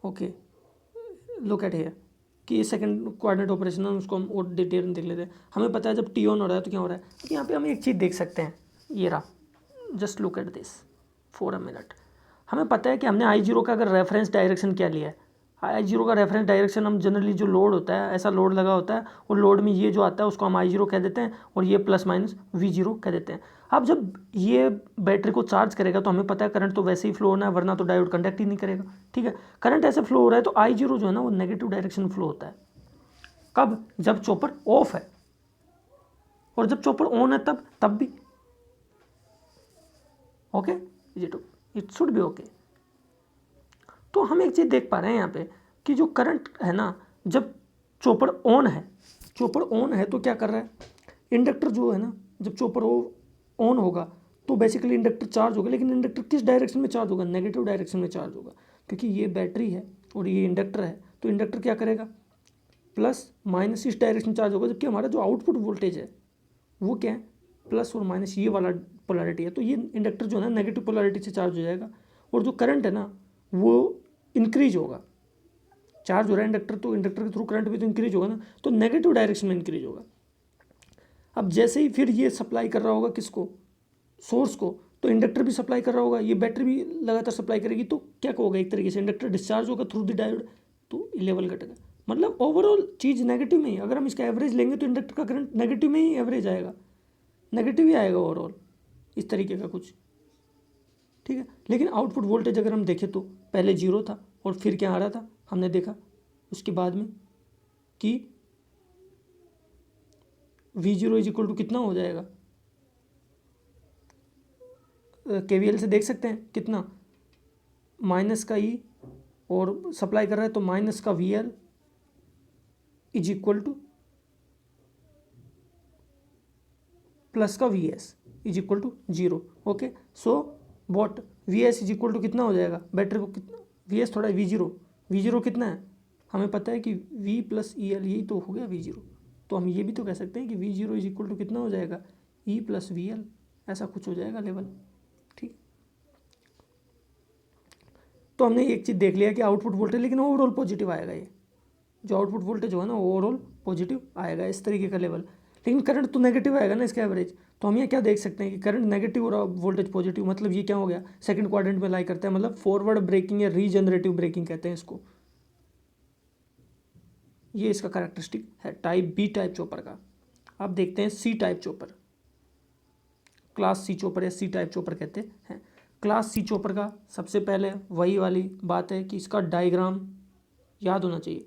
okay, look at here कि ये सेकंड क्वाड्रेंट ऑपरेशन है, उसको हम और डिटेल में देख लेते हैं। हमें पता है जब T ऑन हो रहा है तो क्या हो रहा है। अब यहाँ पे हम एक चीज़ देख सकते हैं, ये रहा, just look at this for a minute. हमें पता है कि हमने I0 का अगर रेफरेंस डायरेक्शन क्या लिया है, I0 का रेफरेंस डायरेक्शन हम जनरली जो लोड होता है, ऐसा लोड लगा होता है, और लोड में ये जो आता है उसको हम I0 कह देते हैं, और ये प्लस माइनस V0 कह देते हैं। अब जब ये बैटरी को चार्ज करेगा तो हमें पता है करंट तो वैसे ही फ्लो होना है, वरना तो डायोड कंडक्ट ही नहीं करेगा। ठीक है, करंट ऐसे फ्लो हो रहा है तो I0 जो है ना, वो नेगेटिव डायरेक्शन फ्लो होता है। कब, जब चॉपर ऑफ है, और जब चॉपर ऑन है तब भी। Okay, it should be okay. तो हम एक चीज़ देख पा रहे हैं यहाँ पे कि जो करंट है ना, जब चॉपर ऑन है तो क्या कर रहा है, इंडक्टर जो है ना, जब चॉपर ऑन होगा तो बेसिकली इंडक्टर चार्ज होगा, लेकिन इंडक्टर किस डायरेक्शन में चार्ज होगा, नेगेटिव डायरेक्शन में चार्ज होगा, क्योंकि ये बैटरी है और ये इंडक्टर है। तो इंडक्टर क्या करेगा, प्लस माइनस इस डायरेक्शन में चार्ज होगा, जबकि हमारा जो आउटपुट वोल्टेज है वो क्या है, प्लस और माइनस ये वाला पोलैरिटी है। तो ये इंडक्टर जो है ना, नेगेटिव पोलैरिटी से चार्ज हो जाएगा, और जो करंट है ना वो इंक्रीज होगा। चार्ज हो रहा है इंडक्टर, तो इंडक्टर के थ्रू करंट भी तो इंक्रीज होगा ना, तो नेगेटिव डायरेक्शन में इंक्रीज होगा। अब जैसे ही फिर ये सप्लाई कर रहा होगा किसको, सोर्स को, तो इंडक्टर भी सप्लाई कर रहा होगा, ये बैटरी भी लगातार सप्लाई करेगी, तो क्या होगा, एक तरीके से इंडक्टर डिस्चार्ज होगा थ्रू द डायोड, तो लेवल घटेगा। मतलब ओवरऑल चीज़ नेगेटिव में ही, अगर हम इसका एवरेज लेंगे तो इंडक्टर का करंट नेगेटिव में ही एवरेज आएगा, नेगेटिव ही आएगा ओवरऑल, इस तरीके का कुछ ठीक है। लेकिन आउटपुट वोल्टेज अगर हम देखें तो पहले 0 था और फिर क्या आ रहा था, हमने देखा उसके बाद में कि V0 इज इक्वल टू कितना हो जाएगा, KVL से देख सकते हैं कितना, माइनस का E और सप्लाई कर रहा है तो माइनस का VL is equal to plus का VS is equal to 0। Okay, so what VS is equal to कितना हो जाएगा, बैटरी को कितना, VS थोड़ा V0 कितना है, हमें पता है कि V प्लस EL यही तो हो गया V0। तो हम ये भी तो कह सकते हैं कि V0 इज इक्वल टू कितना हो जाएगा, E प्लस VL, ऐसा कुछ हो जाएगा लेवल। ठीक, तो हमने एक चीज़ देख लिया कि आउटपुट वोल्टेज, लेकिन ओवरऑल पॉजिटिव आएगा, ये जो आउटपुट वोल्टेज होगा ना ओवरऑल पॉजिटिव आएगा, इस तरीके का लेवल। लेकिन करंट तो नेगेटिव आएगा ना इसका एवरेज। तो हम ये क्या देख सकते हैं कि करंट नेगेटिव और वोल्टेज पॉजिटिव, मतलब ये क्या हो गया, सेकंड क्वाड्रेंट में लाई करता है, मतलब फॉरवर्ड ब्रेकिंग या रीजनरेटिव ब्रेकिंग कहते हैं इसको। ये इसका कैरेक्टरिस्टिक है टाइप बी टाइप चॉपर का। अब देखते हैं C type chopper, class C chopper या सी टाइप चॉपर कहते हैं। क्लास सी चॉपर का सबसे पहले वही वाली बात है कि इसका डायग्राम याद होना चाहिए।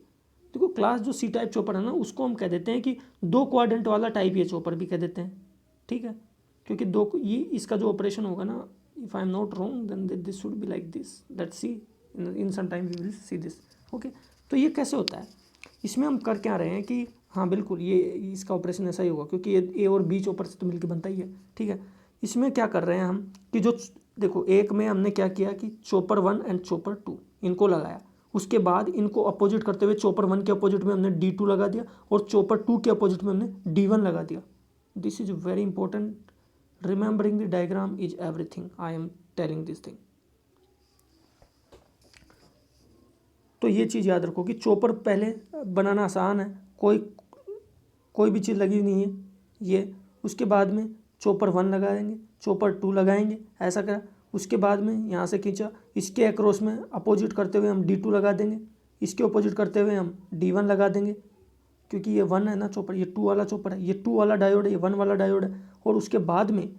देखो क्लास जो सी टाइप चॉपर है ना, उसको हम कह देते हैं कि 2 क्वाड्रेंट वाला टाइप ये चॉपर भी कह देते हैं। ठीक है, क्योंकि दो ये इसका जो ऑपरेशन होगा ना, if I am not wrong then this should be like this, let's see in some time we will see this. Okay, तो ये कैसे होता है, इसमें हम कर क्या रहे हैं कि हाँ बिल्कुल ये इसका ऑपरेशन ऐसा ही होगा, क्योंकि ये ए और बी चॉपर से तो मिलकर बनता ही है। ठीक है, इसमें क्या कर रहे हैं हम कि जो देखो एक में हमने क्या किया कि चॉपर 1 एंड चॉपर 2 इनको लगाया, उसके बाद इनको अपोजिट करते हुए चॉपर 1 के अपोजिट में हमने D2 लगा दिया और चॉपर 2 के अपोजिट में हमने D1 लगा दिया। This is very important, remembering the diagram is everything, I am telling this thing. तो ये चीज़ याद रखो कि चॉपर पहले बनाना आसान है, कोई भी चीज़ लगी नहीं है ये। उसके बाद में चॉपर 1 लगाएंगे, चॉपर 2 लगाएंगे, ऐसा करा। उसके बाद में यहाँ से खींचा, इसके अक्रॉस में अपोजिट करते हुए हम D2 लगा देंगे, इसके अपोजिट करते हुए हम D1 लगा देंगे, क्योंकि ये 1 है ना चॉपर, ये 2 वाला चॉपर है, ये 2 वाला डायोड है, ये 1 वाला डायोड है। और उसके बाद में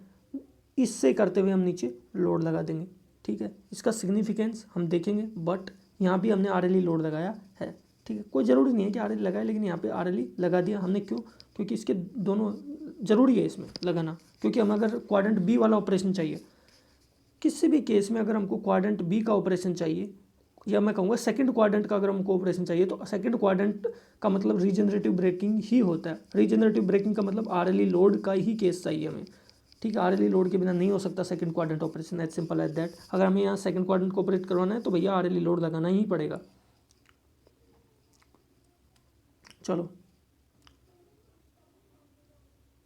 इससे करते हुए हम नीचे लोड लगा देंगे। ठीक है, इसका सिग्निफिकेंस हम देखेंगे, बट यहाँ भी हमने RLE लोड लगाया है। ठीक है, कोई ज़रूरी नहीं है कि RLE लगाए, लेकिन यहाँ पे RLE लगा दिया हमने। क्यों, क्योंकि इसके दोनों ज़रूरी है इसमें लगाना, क्योंकि हम अगर क्वाड्रेंट बी वाला ऑपरेशन चाहिए, किसी भी केस में अगर हमको क्वाड्रेंट बी का ऑपरेशन चाहिए, या मैं कहूँगा सेकंड क्वाड्रेंट का अगर हमको ऑपरेशन चाहिए, तो सेकंड क्वाड्रेंट का मतलब रीजनरेटिव ब्रेकिंग ही होता है। रीजनरेटिव ब्रेकिंग का मतलब RLE लोड का ही केस चाहिए हमें। ठीक है, RLE लोड के बिना नहीं हो सकता second quadrant operation, as simple as that. अगर हमें यहाँ सेकंड क्वाड्रेंट को ऑपरेट करवाना है तो भैया RLE लोड लगाना ही पड़ेगा। चलो,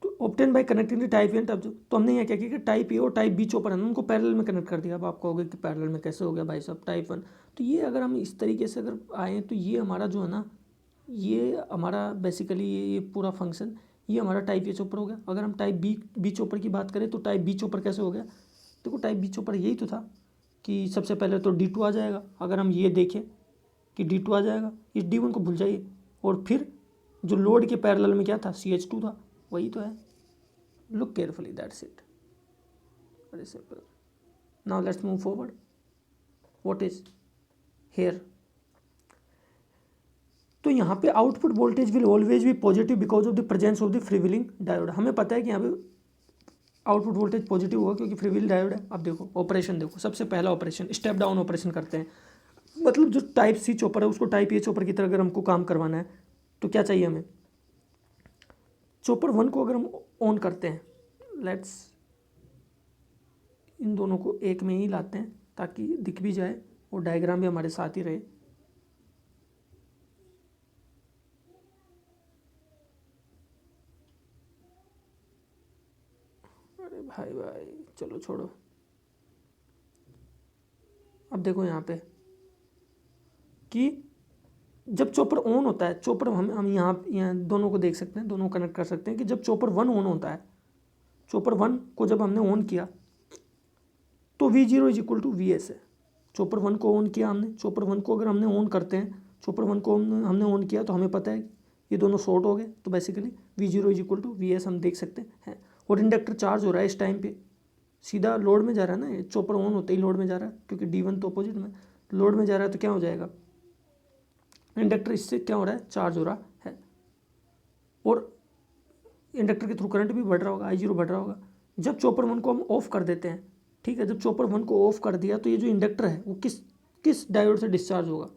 तो obtain by connecting type and type, तो हमने यहाँ क्या किया कि टाइप ए और टाइप बी चॉपर है ना, उनको पैरेलल में कनेक्ट कर दिया। अब आपको होगा कि पैरेलल में कैसे हो गया भाई साहब, टाइप 1। तो ये अगर हम इस तरीके से अगर आए तो ये हमारा जो है ना, ये हमारा बेसिकली ये पूरा फंक्शन ये हमारा टाइप ए चॉपर हो गया। अगर हम टाइप बी चॉपर की बात करें तो टाइप बी चॉपर कैसे हो गया, देखो टाइप बी चॉपर यही तो था कि सबसे पहले तो D2 आ जाएगा। अगर हम ये देखें कि D2 आ जाएगा, इस D1 को भूल जाइए, और फिर जो लोड के पैरेलल में क्या था, CH2 था, वही तो है। Look carefully, that's it. Very simple. Now let's move forward. What is here? तो यहाँ पे output voltage will always be positive because of the presence of the freewheeling diode. हमें पता है कि यहाँ पे आउटपुट वोल्टेज पॉजिटिव होगा क्योंकि फ्रीव्हील डायोड है। अब देखो ऑपरेशन, देखो सबसे पहला ऑपरेशन स्टेप डाउन ऑपरेशन करते हैं। मतलब जो टाइप सी चॉपर है उसको टाइप ए चॉपर की तरह अगर हमको काम करवाना है तो क्या चाहिए हमें, चॉपर 1 को अगर हम ऑन करते हैं, लेट्स इन दोनों को एक में ही लाते हैं ताकि दिख भी जाए और डायग्राम भी हमारे साथ ही रहे। अरे भाई चलो छोड़ो। अब देखो यहाँ पे कि जब चॉपर ऑन होता है, चॉपर हम यहाँ दोनों को देख सकते हैं, दोनों कनेक्ट कर सकते हैं कि जब चॉपर 1 ऑन होता है, चॉपर 1 को जब हमने ऑन किया तो V0 is equal to VS है। चॉपर 1 को ऑन किया हमने, चॉपर 1 को अगर हमने ऑन करते हैं, चॉपर 1 को हमने ऑन किया तो हमें पता है ये दोनों शॉर्ट हो गए, तो basically V0 is equal to VS हम देख सकते हैं। और इंडक्टर चार्ज हो रहा है इस टाइम पे, सीधा लोड में जा रहा है ना, ये चॉपर ऑन होते ही लोड में जा रहा है, क्योंकि D1 तो अपोजिट में लोड में जा रहा है, तो क्या हो जाएगा, इंडक्टर इससे क्या हो रहा है, चार्ज हो रहा है, और इंडक्टर के थ्रू करंट भी बढ़ रहा होगा, I0 बढ़ रहा होगा। जब चॉपर 1 को हम ऑफ कर देते हैं, ठीक है, जब चॉपर 1 को ऑफ कर दिया तो ये जो इंडक्टर है वो किस डायोड से डिस्चार्ज होगा,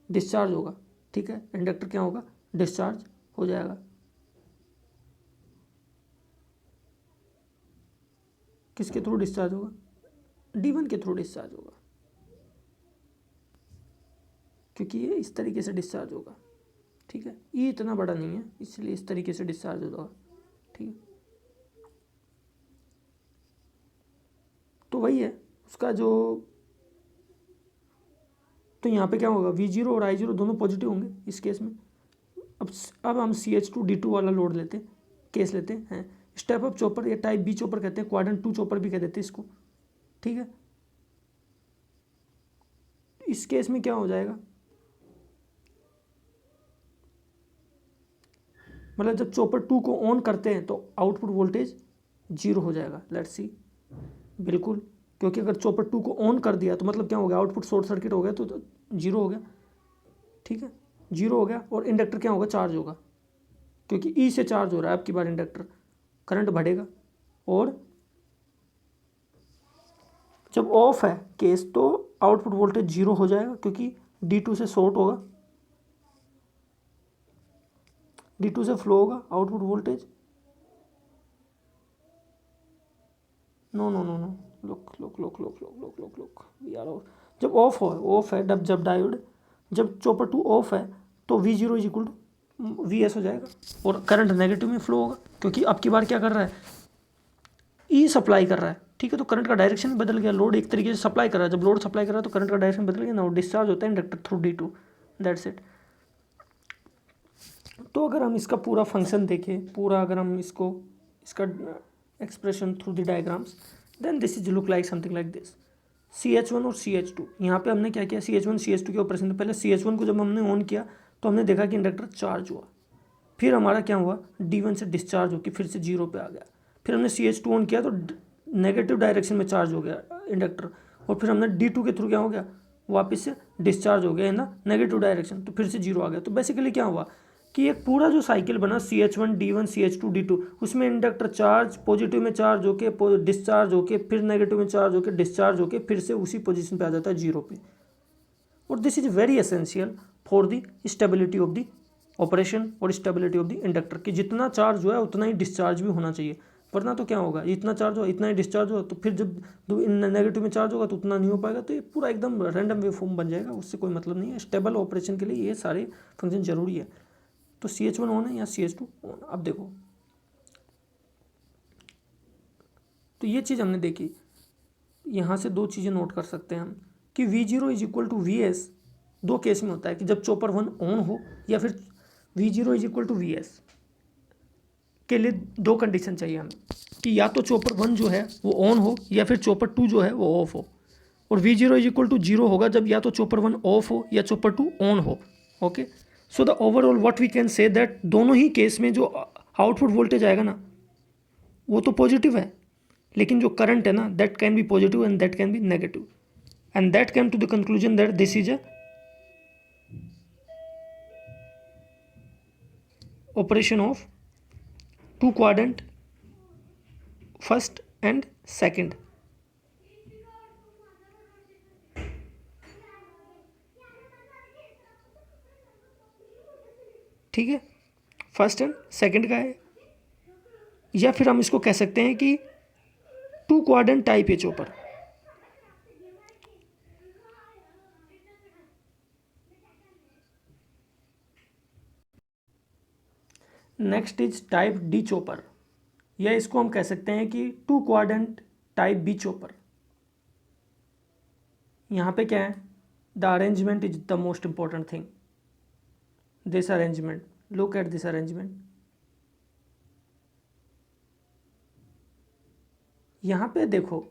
डिस्चार्ज होगा, ठीक है, इंडक्टर क्या होगा, डिस्चार्ज हो जाएगा। किसके थ्रू डिस्चार्ज होगा, D1 के थ्रू डिस्चार्ज होगा, क्योंकि ये इस तरीके से डिस्चार्ज होगा, ठीक है, ये इतना बड़ा नहीं है इसलिए इस तरीके से डिस्चार्ज होगा, ठीक है। तो वही है उसका जो, तो यहाँ पे क्या होगा, V0 और I0 दोनों पॉजिटिव होंगे इस केस में। अब हम CH2D2 वाला लोड लेते हैं, केस लेते हैं, स्टेप अप चॉपर या टाइप बी चॉपर कहते हैं, क्वाड्रेंट 2 चॉपर भी कह देते हैं इसको, ठीक है। इस केस में क्या हो जाएगा, मतलब जब चॉपर 2 को ऑन करते हैं तो आउटपुट वोल्टेज 0 हो जाएगा, लेट्स सी, बिल्कुल, क्योंकि अगर चॉपर 2 को ऑन कर दिया तो मतलब क्या हो गया, आउटपुट शॉर्ट सर्किट हो गया, तो 0 हो गया, ठीक है, 0 हो गया, और इंडक्टर क्या होगा, चार्ज होगा, क्योंकि ई से चार्ज हो रहा है, आपकी बार इंडक्टर करंट बढ़ेगा, और जब ऑफ है केस तो आउटपुट वोल्टेज 0 हो जाएगा, क्योंकि D2 से शॉर्ट होगा, D2 से फ्लो होगा output voltage, no no no no, look we are off, जब ऑफ है जब डायोड, जब चॉपर 2 ऑफ है तो V0 is equal to VS हो जाएगा, और करंट नेगेटिव में फ्लो होगा, क्योंकि अब की बार क्या कर रहा है, ई सप्लाई कर रहा है, ठीक है, तो करंट का डायरेक्शन बदल गया, लोड एक तरीके से सप्लाई कर रहा है, जब लोड सप्लाई कर रहा है तो करंट का डायरेक्शन बदल गया ना, वो डिस्चार्ज होता है inductor through D2, that's it. तो अगर हम इसका पूरा फंक्शन देखें, पूरा अगर हम इसका expression through the diagrams, then this is look like something like this, CH1 और CH2, यहाँ पे हमने क्या किया, CH1 CH2 के ऑपरेशन, पहले CH1 को जब हमने ऑन किया तो हमने देखा कि इंडक्टर चार्ज हुआ, फिर हमारा क्या हुआ, D1 से डिस्चार्ज होकर फिर से 0 पे आ गया, फिर हमने CH2 ऑन किया तो नेगेटिव डायरेक्शन में चार्ज हो गया इंडक्टर, और फिर हमने D2 के थ्रू क्या हो गया, वापस से डिस्चार्ज हो गया इन द नेगेटिव डायरेक्शन, तो फिर से 0 आ गया। तो बेसिकली क्या हुआ कि एक पूरा जो साइकिल बना CH1 D1 CH2 D2, उसमें इंडक्टर चार्ज, पॉजिटिव में चार्ज होके डिस्चार्ज होके, फिर नेगेटिव में चार्ज होके डिस्चार्ज होके, फिर से उसी पोजीशन पे आ जाता है 0 पे। और this is very essential for the stability of the operation और स्टेबिलिटी ऑफ द इंडक्टर, कि जितना चार्ज हुआ है उतना ही डिस्चार्ज भी होना चाहिए, वरना तो क्या होगा, इतना चार्ज हो इतना ही डिस्चार्ज हो, तो फिर जब नेगेटिव में चार्ज होगा तो उतना नहीं हो पाएगा, तो ये पूरा एकदम रैंडम वेव फॉर्म बन जाएगा, उससे कोई मतलब नहीं है। स्टेबल ऑपरेशन के लिए ये सारे फंक्शन जरूरी है। तो CH1 ऑन है या CH2 ऑन, अब देखो, तो ये चीज़ हमने देखी, यहाँ से दो चीज़ें नोट कर सकते हैं हम कि V0 is equal to VS दो केस में होता है, कि जब चॉपर 1 ऑन हो या फिर V0 is equal to VS के लिए दो कंडीशन चाहिए हमें, कि या तो चॉपर 1 जो है वो ऑन हो या फिर चॉपर 2 जो है वो ऑफ हो, और V0 इज इक्वल टू 0 होगा जब या तो चॉपर 1 ऑफ हो या चॉपर 2 ऑन हो। Okay, so the overall what we can say that दोनों ही केस में जो आउटपुट वोल्टेज आएगा ना वो तो पॉजिटिव है, लेकिन जो करंट है ना that can be positive and that can be negative, and that came to the conclusion that this is a operation of two quadrant first and second. ठीक है, फर्स्ट एंड सेकंड का है, या फिर हम इसको कह सकते हैं कि टू क्वाड्रेंट टाइप है chopper. Next is type D chopper, या इसको हम कह सकते हैं कि two quadrant type B chopper. यहाँ पे क्या है, the arrangement is the most important thing, this arrangement, look at this arrangement. यहाँ पे देखो,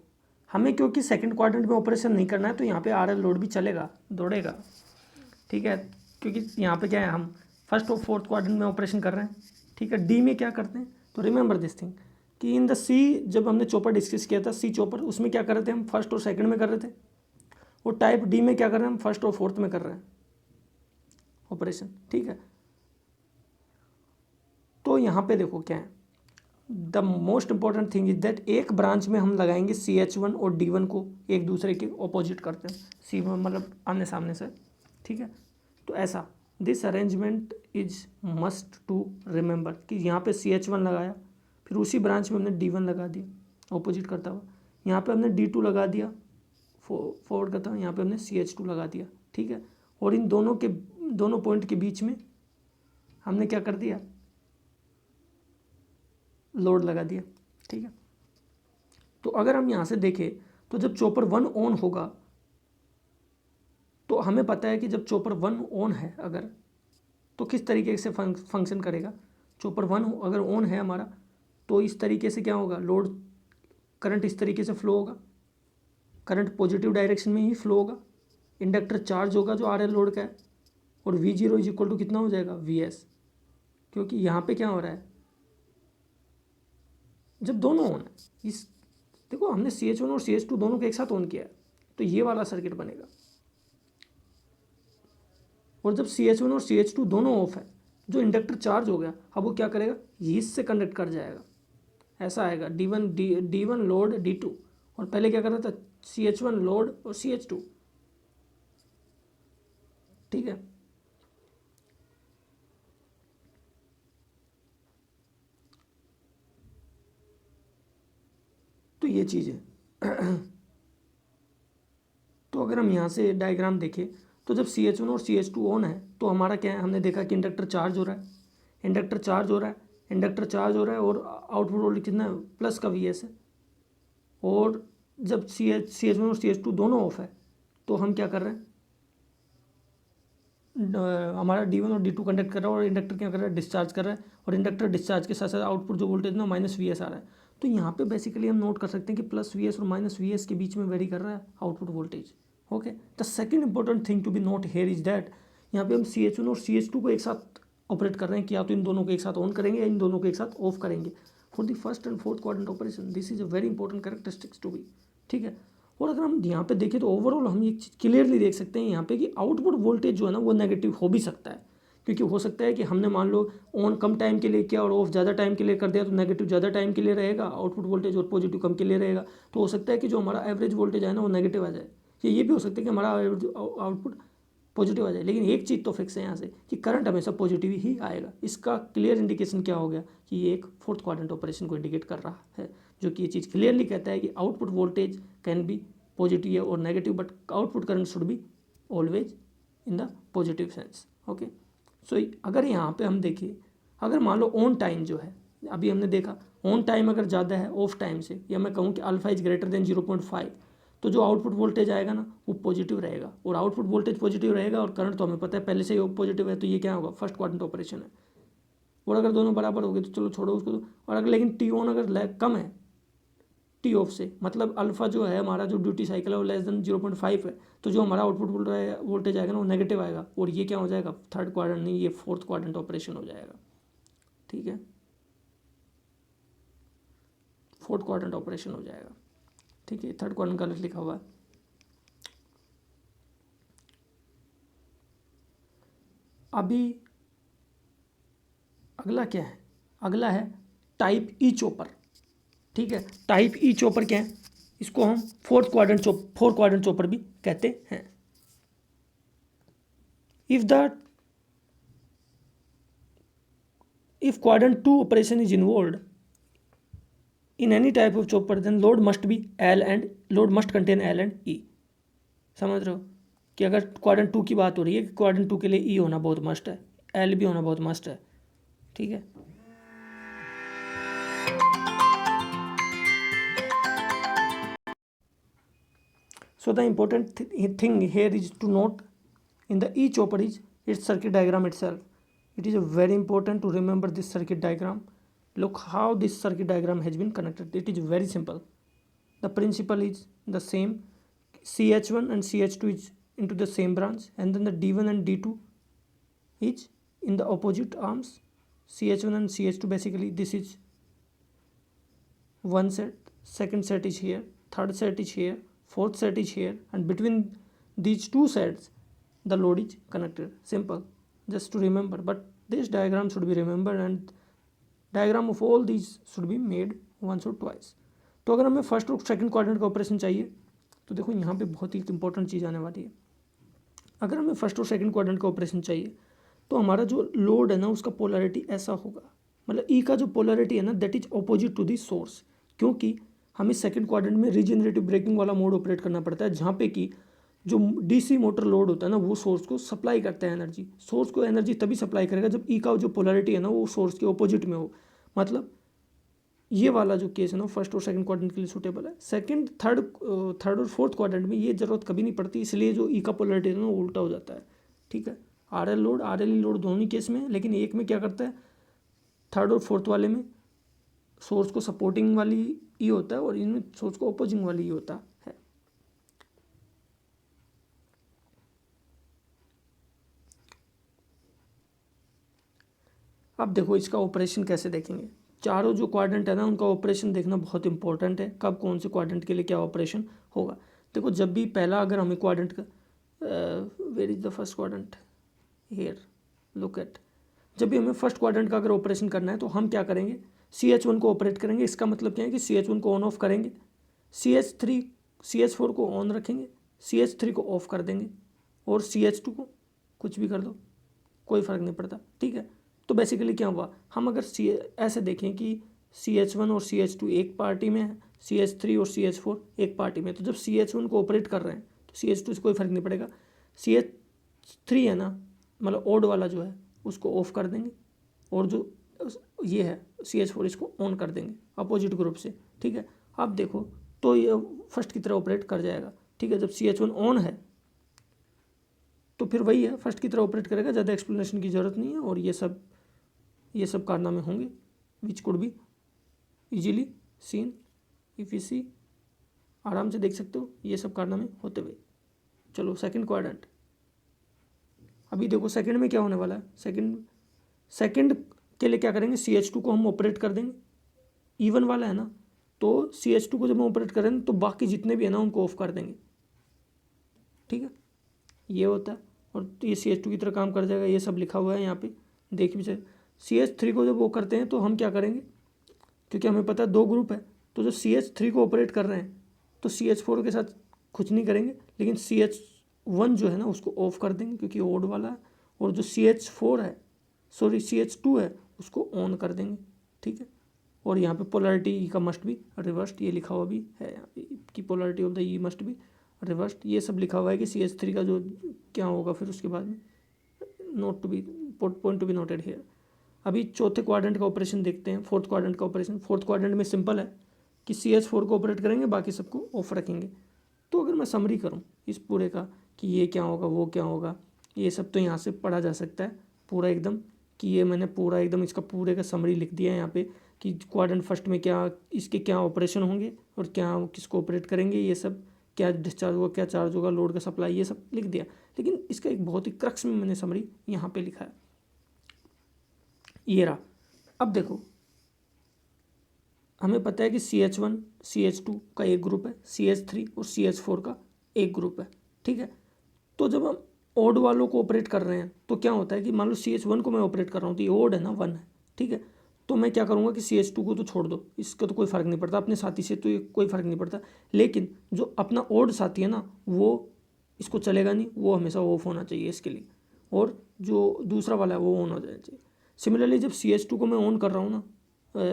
हमें क्योंकि सेकंड क्वाड्रेंट में ऑपरेशन नहीं करना है तो यहाँ पे RL लोड भी चलेगा, दौड़ेगा, ठीक है, क्योंकि यहाँ पे क्या है, हम फर्स्ट और फोर्थ क्वाड्रेंट में ऑपरेशन कर रहे हैं, ठीक है। डी में क्या करते हैं, तो रिमेंबर दिस थिंग, कि इन द सी, जब हमने चॉपर डिस्कस किया था सी चॉपर, उसमें क्या कर रहे थे हम, फर्स्ट और सेकंड में कर रहे थे, और टाइप डी में क्या कर रहे हैं हम, फर्स्ट और फोर्थ में कर रहे हैं ऑपरेशन, ठीक है। तो यहाँ पे देखो क्या है, the most important thing is that एक ब्रांच में हम लगाएंगे CH1 और D1 को एक दूसरे के ऑपोजिट करते हैं, सी मतलब आमने सामने से, ठीक है। तो ऐसा this arrangement is must to remember कि यहाँ पे CH1 लगाया, फिर उसी ब्रांच में हमने D1 लगा दिया ऑपोजिट करता हुआ, यहाँ पे हमने D2 लगा दिया फॉरवर्ड करता हुआ, यहाँ पे हमने CH2 लगा दिया, ठीक है। और इन दोनों पॉइंट के बीच में हमने क्या कर दिया, लोड लगा दिया, ठीक है। तो अगर हम यहाँ से देखें तो जब चॉपर 1 ऑन होगा, तो हमें पता है कि जब चॉपर 1 ऑन है अगर, तो किस तरीके से फंक्शन करेगा। चॉपर 1 अगर ऑन है हमारा, तो इस तरीके से क्या होगा, लोड करंट इस तरीके से फ्लो होगा, करंट पॉजिटिव डायरेक्शन में ही फ्लो होगा, इंडक्टर चार्ज होगा जो RL लोड का है, और V0 इज इक्वल टू कितना हो जाएगा, VS, क्योंकि यहाँ पे क्या हो रहा है, जब दोनों ऑन है, इस देखो हमने CH1 और CH2 दोनों को एक साथ ऑन किया है, तो ये वाला सर्किट बनेगा। और जब CH1 और CH2 दोनों ऑफ है, जो इंडक्टर चार्ज हो गया, अब वो क्या करेगा, ये इससे कनेक्ट कर जाएगा, ऐसा आएगा D1 लोड D2, और पहले क्या कर रहा था, CH1 लोड और CH2, ठीक है। तो ये चीज़ है। तो अगर हम यहाँ से डायग्राम देखें, तो जब CH1 और CH2 ऑन है, तो हमारा क्या है, हमने देखा कि इंडक्टर चार्ज हो रहा है, इंडक्टर चार्ज हो रहा है, इंडक्टर चार्ज हो रहा है, और आउटपुट वोल्टेज कितना है, प्लस का VS है। और जब CH1 और CH2 दोनों ऑफ है, तो हम क्या कर रहे हैं, हमारा D1 और D2 कंडक्ट कर रहा है, और इंडक्टर क्या कर रहा है, डिस्चार्ज कर रहा है, और इंडक्टर डिस्चार्ज के साथ साथ आउटपुट जो वोल्टेज ना -VS आ रहा है। तो यहाँ पे बेसिकली हम नोट कर सकते हैं कि +VS और -VS के बीच में वेरी कर रहा है output voltage, okay. The second important thing to be note here is that, यहाँ पे हम CH1 और CH2 को एक साथ ऑपरेट कर रहे हैं, कि या तो इन दोनों को एक साथ ऑन करेंगे या इन दोनों को एक साथ ऑफ करेंगे for the first and fourth quadrant operation. This is a very important characteristics to be, ठीक है। और अगर हम यहाँ पे देखें तो ओवरऑल हम एक चीज़ क्लियरली देख सकते हैं यहाँ पे कि आउटपुट वोल्टेज जो है ना वो नेगेटिव हो भी सकता है, क्योंकि हो सकता है कि हमने मान लो ऑन कम टाइम के लिए किया और ऑफ ज़्यादा टाइम के लिए कर दिया, तो नेगेटिव ज़्यादा टाइम के लिए रहेगा आउटपुट वोल्टेज, और पॉजिटिव कम के लिए रहेगा। तो हो सकता है कि जो हमारा एवरेज वोल्टेज है ना वो नेगेटिव आ जाए, ये भी हो सकता है कि हमारा आउटपुट पॉजिटिव आ जाए। लेकिन एक चीज़ तो फिक्स है यहाँ से कि करंट हमेशा पॉजिटिव ही आएगा। इसका क्लियर इंडिकेशन क्या हो गया कि ये एक फोर्थ क्वाड्रेंट ऑपरेशन को इंडिकेट कर रहा है, जो कि ये चीज़ क्लियरली कहता है कि output voltage can be positive और negative, but output current should be always in the positive sense, okay. So अगर यहाँ पे हम देखें, अगर मान लो ऑन टाइम जो है, अभी हमने देखा ऑन टाइम अगर ज़्यादा है ऑफ टाइम से, या मैं कहूँ कि अल्फा इज ग्रेटर देन 0.5, तो जो आउटपुट वोल्टेज आएगा ना वो पॉजिटिव रहेगा, और आउटपुट वोल्टेज पॉजिटिव रहेगा, और करंट तो हमें पता है पहले से ही पॉजिटिव है, तो ये क्या होगा, फर्स्ट क्वाड्रेंट ऑपरेशन है। और अगर दोनों बराबर हो गए तो चलो छोड़ो उसको, और अगर लेकिन टी ऑन अगर कम है टी ऑफ से, मतलब अल्फा जो है हमारा जो ड्यूटी साइकिल है वो लेस देन 0.5 है, तो जो हमारा आउटपुट वोल्टेज आएगा ना वो नेगेटिव आएगा, और ये क्या हो जाएगा, थर्ड क्वाड्रेंट नहीं, ये फोर्थ क्वाड्रेंट ऑपरेशन हो जाएगा, ठीक है, फोर्थ क्वाड्रेंट ऑपरेशन हो जाएगा, ठीक है। थर्ड क्वाड्रेंट गलत लिखा हुआ है। अभी अगला क्या है, अगला है टाइप ई चॉपर, ठीक है। टाइप ई चॉपर क्या है, इसको हम फोर्थ क्वाड्रेंट चॉपर भी कहते हैं। if quadrant 2 operation is involved in any type of chopper, then load must contain L and E। समझ रहे हो कि अगर क्वाड्रेंट 2 की बात हो रही है कि क्वाड्रेंट 2 के लिए E होना बहुत मस्ट है, L भी होना बहुत मस्ट है, ठीक है। So the important thing here is to note in the E chopper is its circuit diagram itself. It is very important to remember this circuit diagram. Look how this circuit diagram has been connected. It is very simple. The principle is the same. CH1 and CH2 is into the same branch, and then the D1 and D2 is in the opposite arms. CH1 and CH2, basically this is one set, second set is here, third set is here, fourth set is here, and between these two sets the load is connected. Simple, just to remember. But this diagram should be remembered and diagram of all these should be made once or twice. तो अगर हमें first और second quadrant का operation चाहिए तो देखो यहाँ पे बहुत ही इंपॉर्टेंट चीज़ आने वाली है. अगर हमें फर्स्ट और सेकंड क्वाड्रेंट का ऑपरेशन चाहिए तो हमारा जो लोड है ना उसका पोलैरिटी ऐसा होगा, मतलब ई का जो पोलैरिटी है ना that is opposite to the source, क्योंकि हमें सेकंड क्वाड्रेंट में रीजनरेटिव ब्रेकिंग वाला मोड ऑपरेट करना पड़ता है जहाँ पे कि जो डीसी मोटर लोड होता है ना वो सोर्स को सप्लाई करता है एनर्जी. सोर्स को एनर्जी तभी सप्लाई करेगा जब ई का जो पोलैरिटी है ना वो सोर्स के ऑपोजिट में हो. मतलब ये वाला जो केस है ना फर्स्ट और सेकंड क्वाड्रेंट के लिए सूटेबल है. सेकंड थर्ड और फोर्थ क्वाड्रेंट में ये जरूरत कभी नहीं पड़ती, इसलिए जो ई का पोलैरिटी है ना वो उल्टा हो जाता है. ठीक है, आर एल लोड दोनों ही केस में, लेकिन एक में क्या करता है थर्ड और फोर्थ वाले में सोर्स को सपोर्टिंग वाली ई होता है और इनमें सोर्स को अपोजिंग वाली ई होता है. अब देखो इसका ऑपरेशन कैसे देखेंगे. चारों जो क्वाड्रेंट है ना उनका ऑपरेशन देखना बहुत इंपॉर्टेंट है, कब कौन से क्वाड्रेंट के लिए क्या ऑपरेशन होगा. देखो जब भी पहला अगर हमें क्वाड्रेंट का where is the first quadrant here look at, जब भी हमें फर्स्ट क्वाड्रेंट का अगर ऑपरेशन करना है तो हम क्या करेंगे CH1 को ऑपरेट करेंगे. इसका मतलब क्या है कि CH1 को ऑन ऑफ करेंगे, CH4 को ऑन रखेंगे, CH3 को ऑफ कर देंगे और CH2 को कुछ भी कर दो कोई फ़र्क नहीं पड़ता. ठीक है, तो बेसिकली क्या हुआ, हम अगर ऐसे देखें कि CH1 और CH2 एक पार्टी में है, CH3 और CH4 एक पार्टी में, तो जब CH1 को ऑपरेट कर रहे हैं तो CH2 से कोई फ़र्क नहीं पड़ेगा. CH3 है ना मतलब ओड वाला जो है उसको ऑफ कर देंगे और जो ये है CH4 इसको ऑन कर देंगे अपोजिट ग्रुप से. ठीक है, अब देखो तो ये फर्स्ट की तरह ऑपरेट कर जाएगा. ठीक है, जब CH1 ऑन है तो फिर वही है फर्स्ट की तरह ऑपरेट करेगा, ज़्यादा एक्सप्लेनेशन की ज़रूरत नहीं है. और ये सब कारनामे होंगे which could be easily seen if you see, आराम से देख सकते हो ये सब कारनामे होते हुए. चलो सेकंड क्वाड्रेंट, अभी देखो सेकंड में क्या होने वाला है. सेकंड के लिए क्या करेंगे, CH2 को हम ऑपरेट कर देंगे, इवन वाला है ना, तो CH2 को जब हम ऑपरेट करेंगे तो बाकी जितने भी है ना उनको ऑफ कर देंगे. ठीक है, ये होता है और ये CH2 की तरह काम कर जाएगा. ये सब लिखा हुआ है यहाँ पे देख भी चाहिए. CH3 को जब वो करते हैं तो हम क्या करेंगे, क्योंकि हमें पता है दो ग्रुप है, तो जो CH3 को ऑपरेट कर रहे हैं तो CH4 के साथ कुछ नहीं करेंगे, लेकिन CH1 जो है ना उसको ऑफ कर देंगे क्योंकि ओड वाला है, और जो CH2 है उसको ऑन कर देंगे. ठीक है, और यहाँ पे पोलैरिटी का मस्ट बी रिवर्स्ड, ये लिखा हुआ भी है यहाँ पे कि polarity of the E must be reversed. ये सब लिखा हुआ है कि CH3 का जो क्या होगा फिर उसके बाद में note to be point to be noted here. अभी चौथे क्वाड्रेंट का ऑपरेशन देखते हैं, फोर्थ क्वाड्रेंट का ऑपरेशन. फोर्थ क्वाड्रेंट में सिंपल है कि CH4 को ऑपरेट करेंगे, बाकी सबको ऑफ रखेंगे. तो अगर मैं समरी करूँ इस पूरे का कि ये क्या होगा वो क्या होगा, ये सब तो यहाँ से पढ़ा जा सकता है पूरा एकदम, कि ये मैंने पूरा एकदम इसका पूरे का समरी लिख दिया है यहाँ पे कि क्वाड्रेंट फर्स्ट में क्या इसके क्या ऑपरेशन होंगे और क्या किसको ऑपरेट करेंगे, ये सब क्या डिस्चार्ज होगा क्या चार्ज होगा लोड का सप्लाई, ये सब लिख दिया. लेकिन इसका एक बहुत ही क्रक्स में मैंने समरी यहाँ पे लिखा है, ये रहा. अब देखो हमें पता है कि CH1 CH2 का एक ग्रुप है, CH3 और CH4 का एक ग्रुप है. ठीक है, तो जब हम ओड वालों को ऑपरेट कर रहे हैं तो क्या होता है कि मान लो CH1 को मैं ऑपरेट कर रहा हूँ तो ये ओड है ना 1 है. ठीक है, तो मैं क्या करूँगा कि CH2 को तो छोड़ दो, इसका तो कोई फ़र्क नहीं पड़ता, अपने साथी से तो ये कोई फ़र्क नहीं पड़ता, लेकिन जो अपना ओड साथी है ना वो इसको चलेगा नहीं, वो हमेशा ऑफ होना चाहिए इसके लिए, और जो दूसरा वाला है वो ऑन हो जाना चाहिए. सिमिलरली जब CH2 को मैं ऑन कर रहा हूँ ना,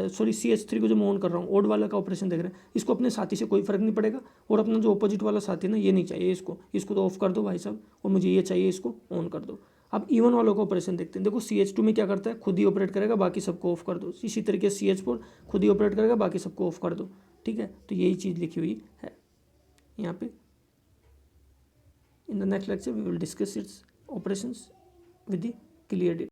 CH3 को जब मैं ऑन कर रहा हूँ, ओड वाला का ऑपरेशन देख रहे हैं, इसको अपने साथी से कोई फ़र्क नहीं पड़ेगा, और अपना जो अपोजिट वाला साथी है ना ये नहीं चाहिए, इसको तो ऑफ कर दो भाई साहब, और मुझे ये चाहिए इसको ऑन कर दो. अब इवन वालों का ऑपरेशन देखते हैं. देखो CH2 में क्या करता है, खुद ही ऑपरेट करेगा, बाकी सबको ऑफ कर दो. इसी तरीके से CH4 खुद ही ऑपरेट करेगा, बाकी सबको ऑफ कर दो. ठीक है, तो यही चीज़ लिखी हुई है यहाँ पे. In the next lecture we will discuss its operations with the clear